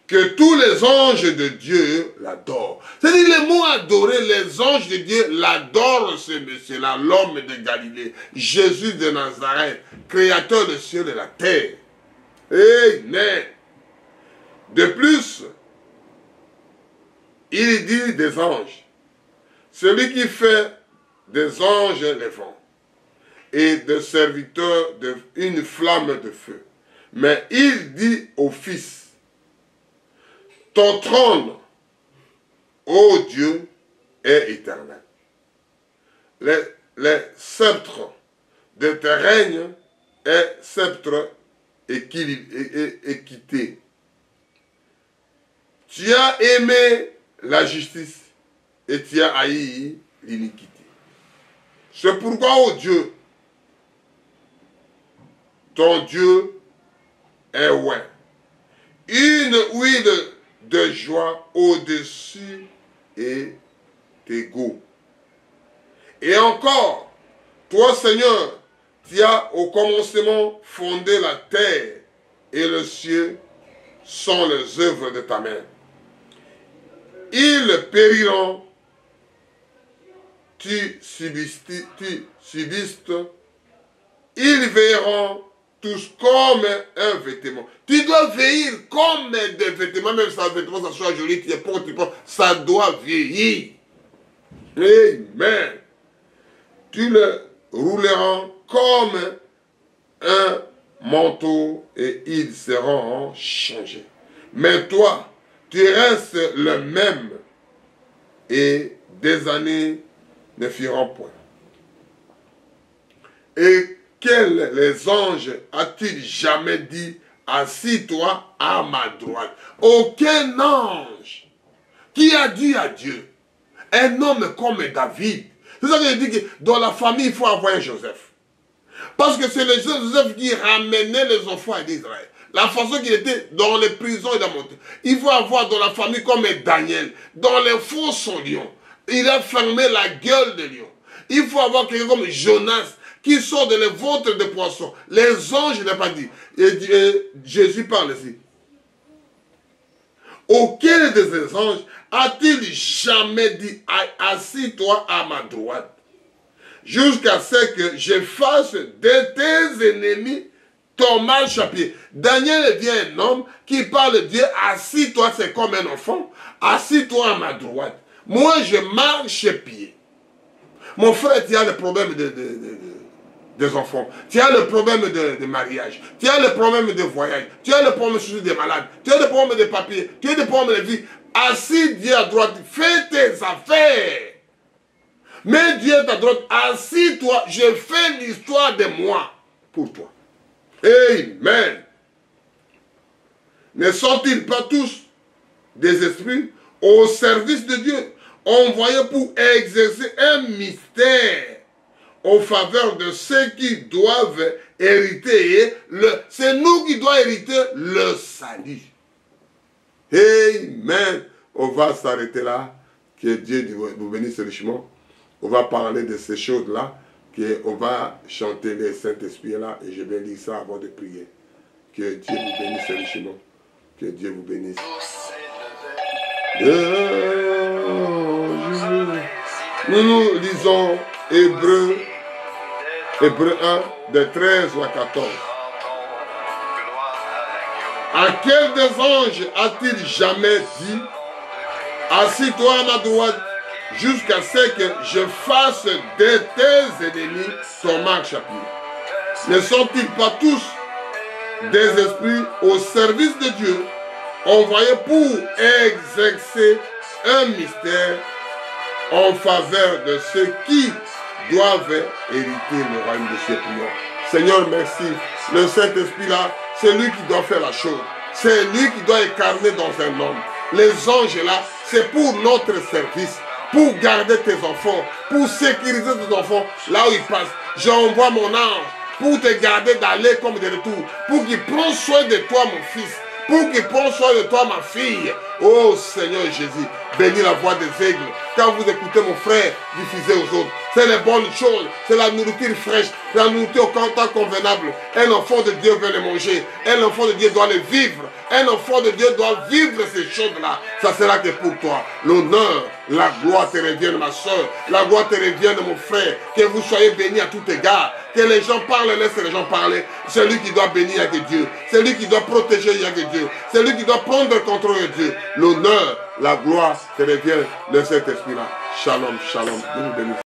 que tous les anges de Dieu l'adorent. C'est-à-dire le mot adorer, les anges de Dieu l'adorent, ce monsieur-là, l'homme de Galilée, Jésus de Nazareth, créateur du ciel et de la terre. Amen. De plus, il dit des anges, celui qui fait des anges les vents et de serviteurs une flamme de feu. Mais il dit au Fils, ton trône, ô Dieu, est éternel. Les sceptres de tes règnes est sceptre équité. Tu as aimé la justice et tu as haï l'iniquité. C'est pourquoi, ô Dieu, ton Dieu est oint. Une huile de joie au-dessus et égaux. Et encore, toi, Seigneur, tu as au commencement fondé la terre et le ciel sont les œuvres de ta main. Ils périront, tu subsistes, ils verront tous comme un vêtement. Tu dois vieillir comme des vêtements, même si un vêtement, ça soit joli, tu es porte, ça doit vieillir. Amen. Tu le rouleras comme un manteau et ils seront changés. Mais toi, tu restes le même et des années ne fuiront point. Et quels les anges a-t-il jamais dit, assis-toi à ma droite? Aucun ange qui a dit à Dieu, un homme comme David. C'est ça que je dis que dans la famille, il faut avoir un Joseph. Parce que c'est le Joseph qui ramenait les enfants d'Israël. La façon qu'il était dans les prisons et dans le monde. Il faut avoir dans la famille comme Daniel, dans les fours lions. Il a fermé la gueule de lion. Il faut avoir quelqu'un comme Jonas qui sort de les ventres de poissons. Les anges n'ont pas dit. Et Jésus parle ici. Aucun de ces anges a-t-il jamais dit, assis-toi à ma droite, jusqu'à ce que je fasse de tes ennemis ton marche à pied. Daniel devient un homme qui parle de Dieu, assis-toi, c'est comme un enfant, assis-toi à ma droite. Moi, je marche à pied. Mon frère, tu as le problème des enfants, tu as le problème de mariage, tu as le problème de voyage, tu as le problème des malades, tu as le problème des papiers, tu as le problème de vie. Assis Dieu à droite, fais tes affaires. Mais Dieu à ta droite, assis-toi, je fais l'histoire de moi pour toi. Amen. Ne sont-ils pas tous des esprits au service de Dieu, envoyés pour exercer un mystère en faveur de ceux qui doivent hériter c'est nous qui devons hériter le salut. Amen. On va s'arrêter là. Que Dieu vous bénisse richement. On va parler de ces choses-là. On va chanter les Saint-Esprit là. Et je vais lire ça avant de prier. Que Dieu vous bénisse richement. Que Dieu vous bénisse. Nous lisons Hébreux 1, de 13 à 14. À quel des anges a-t-il jamais dit, assis-toi à ma droite, jusqu'à ce que je fasse de tes ennemis ton marche à pied? Ne sont-ils pas tous des esprits au service de Dieu, envoyés pour exercer un mystère en faveur de ceux qui doivent hériter le royaume de ses prières? Seigneur, merci. Le Saint-Esprit là, c'est lui qui doit faire la chose. C'est lui qui doit incarner dans un homme. Les anges là, c'est pour notre service, pour garder tes enfants, pour sécuriser tes enfants là où ils passent. J'envoie mon ange pour te garder d'aller comme de retour, pour qu'il prenne soin de toi, mon fils, pour qu'il prenne soin de toi, ma fille. Oh Seigneur Jésus, bénis la voix des aigles. Quand vous écoutez mon frère diffuser aux autres, c'est les bonnes choses, c'est la nourriture fraîche, la nourriture au temps convenable. Un enfant de Dieu veut les manger, un enfant de Dieu doit les vivre, un enfant de Dieu doit vivre ces choses-là. Ça sera que pour toi. L'honneur, la gloire te revienne, ma soeur, la gloire te revienne, mon frère. Que vous soyez bénis à tout égard. Que les gens parlent, laisse les gens parler. Celui qui doit bénir avec Dieu, celui qui doit protéger avec Dieu, celui qui doit prendre contrôle de Dieu. L'honneur, la gloire te revient de cet esprit-là. Shalom, shalom.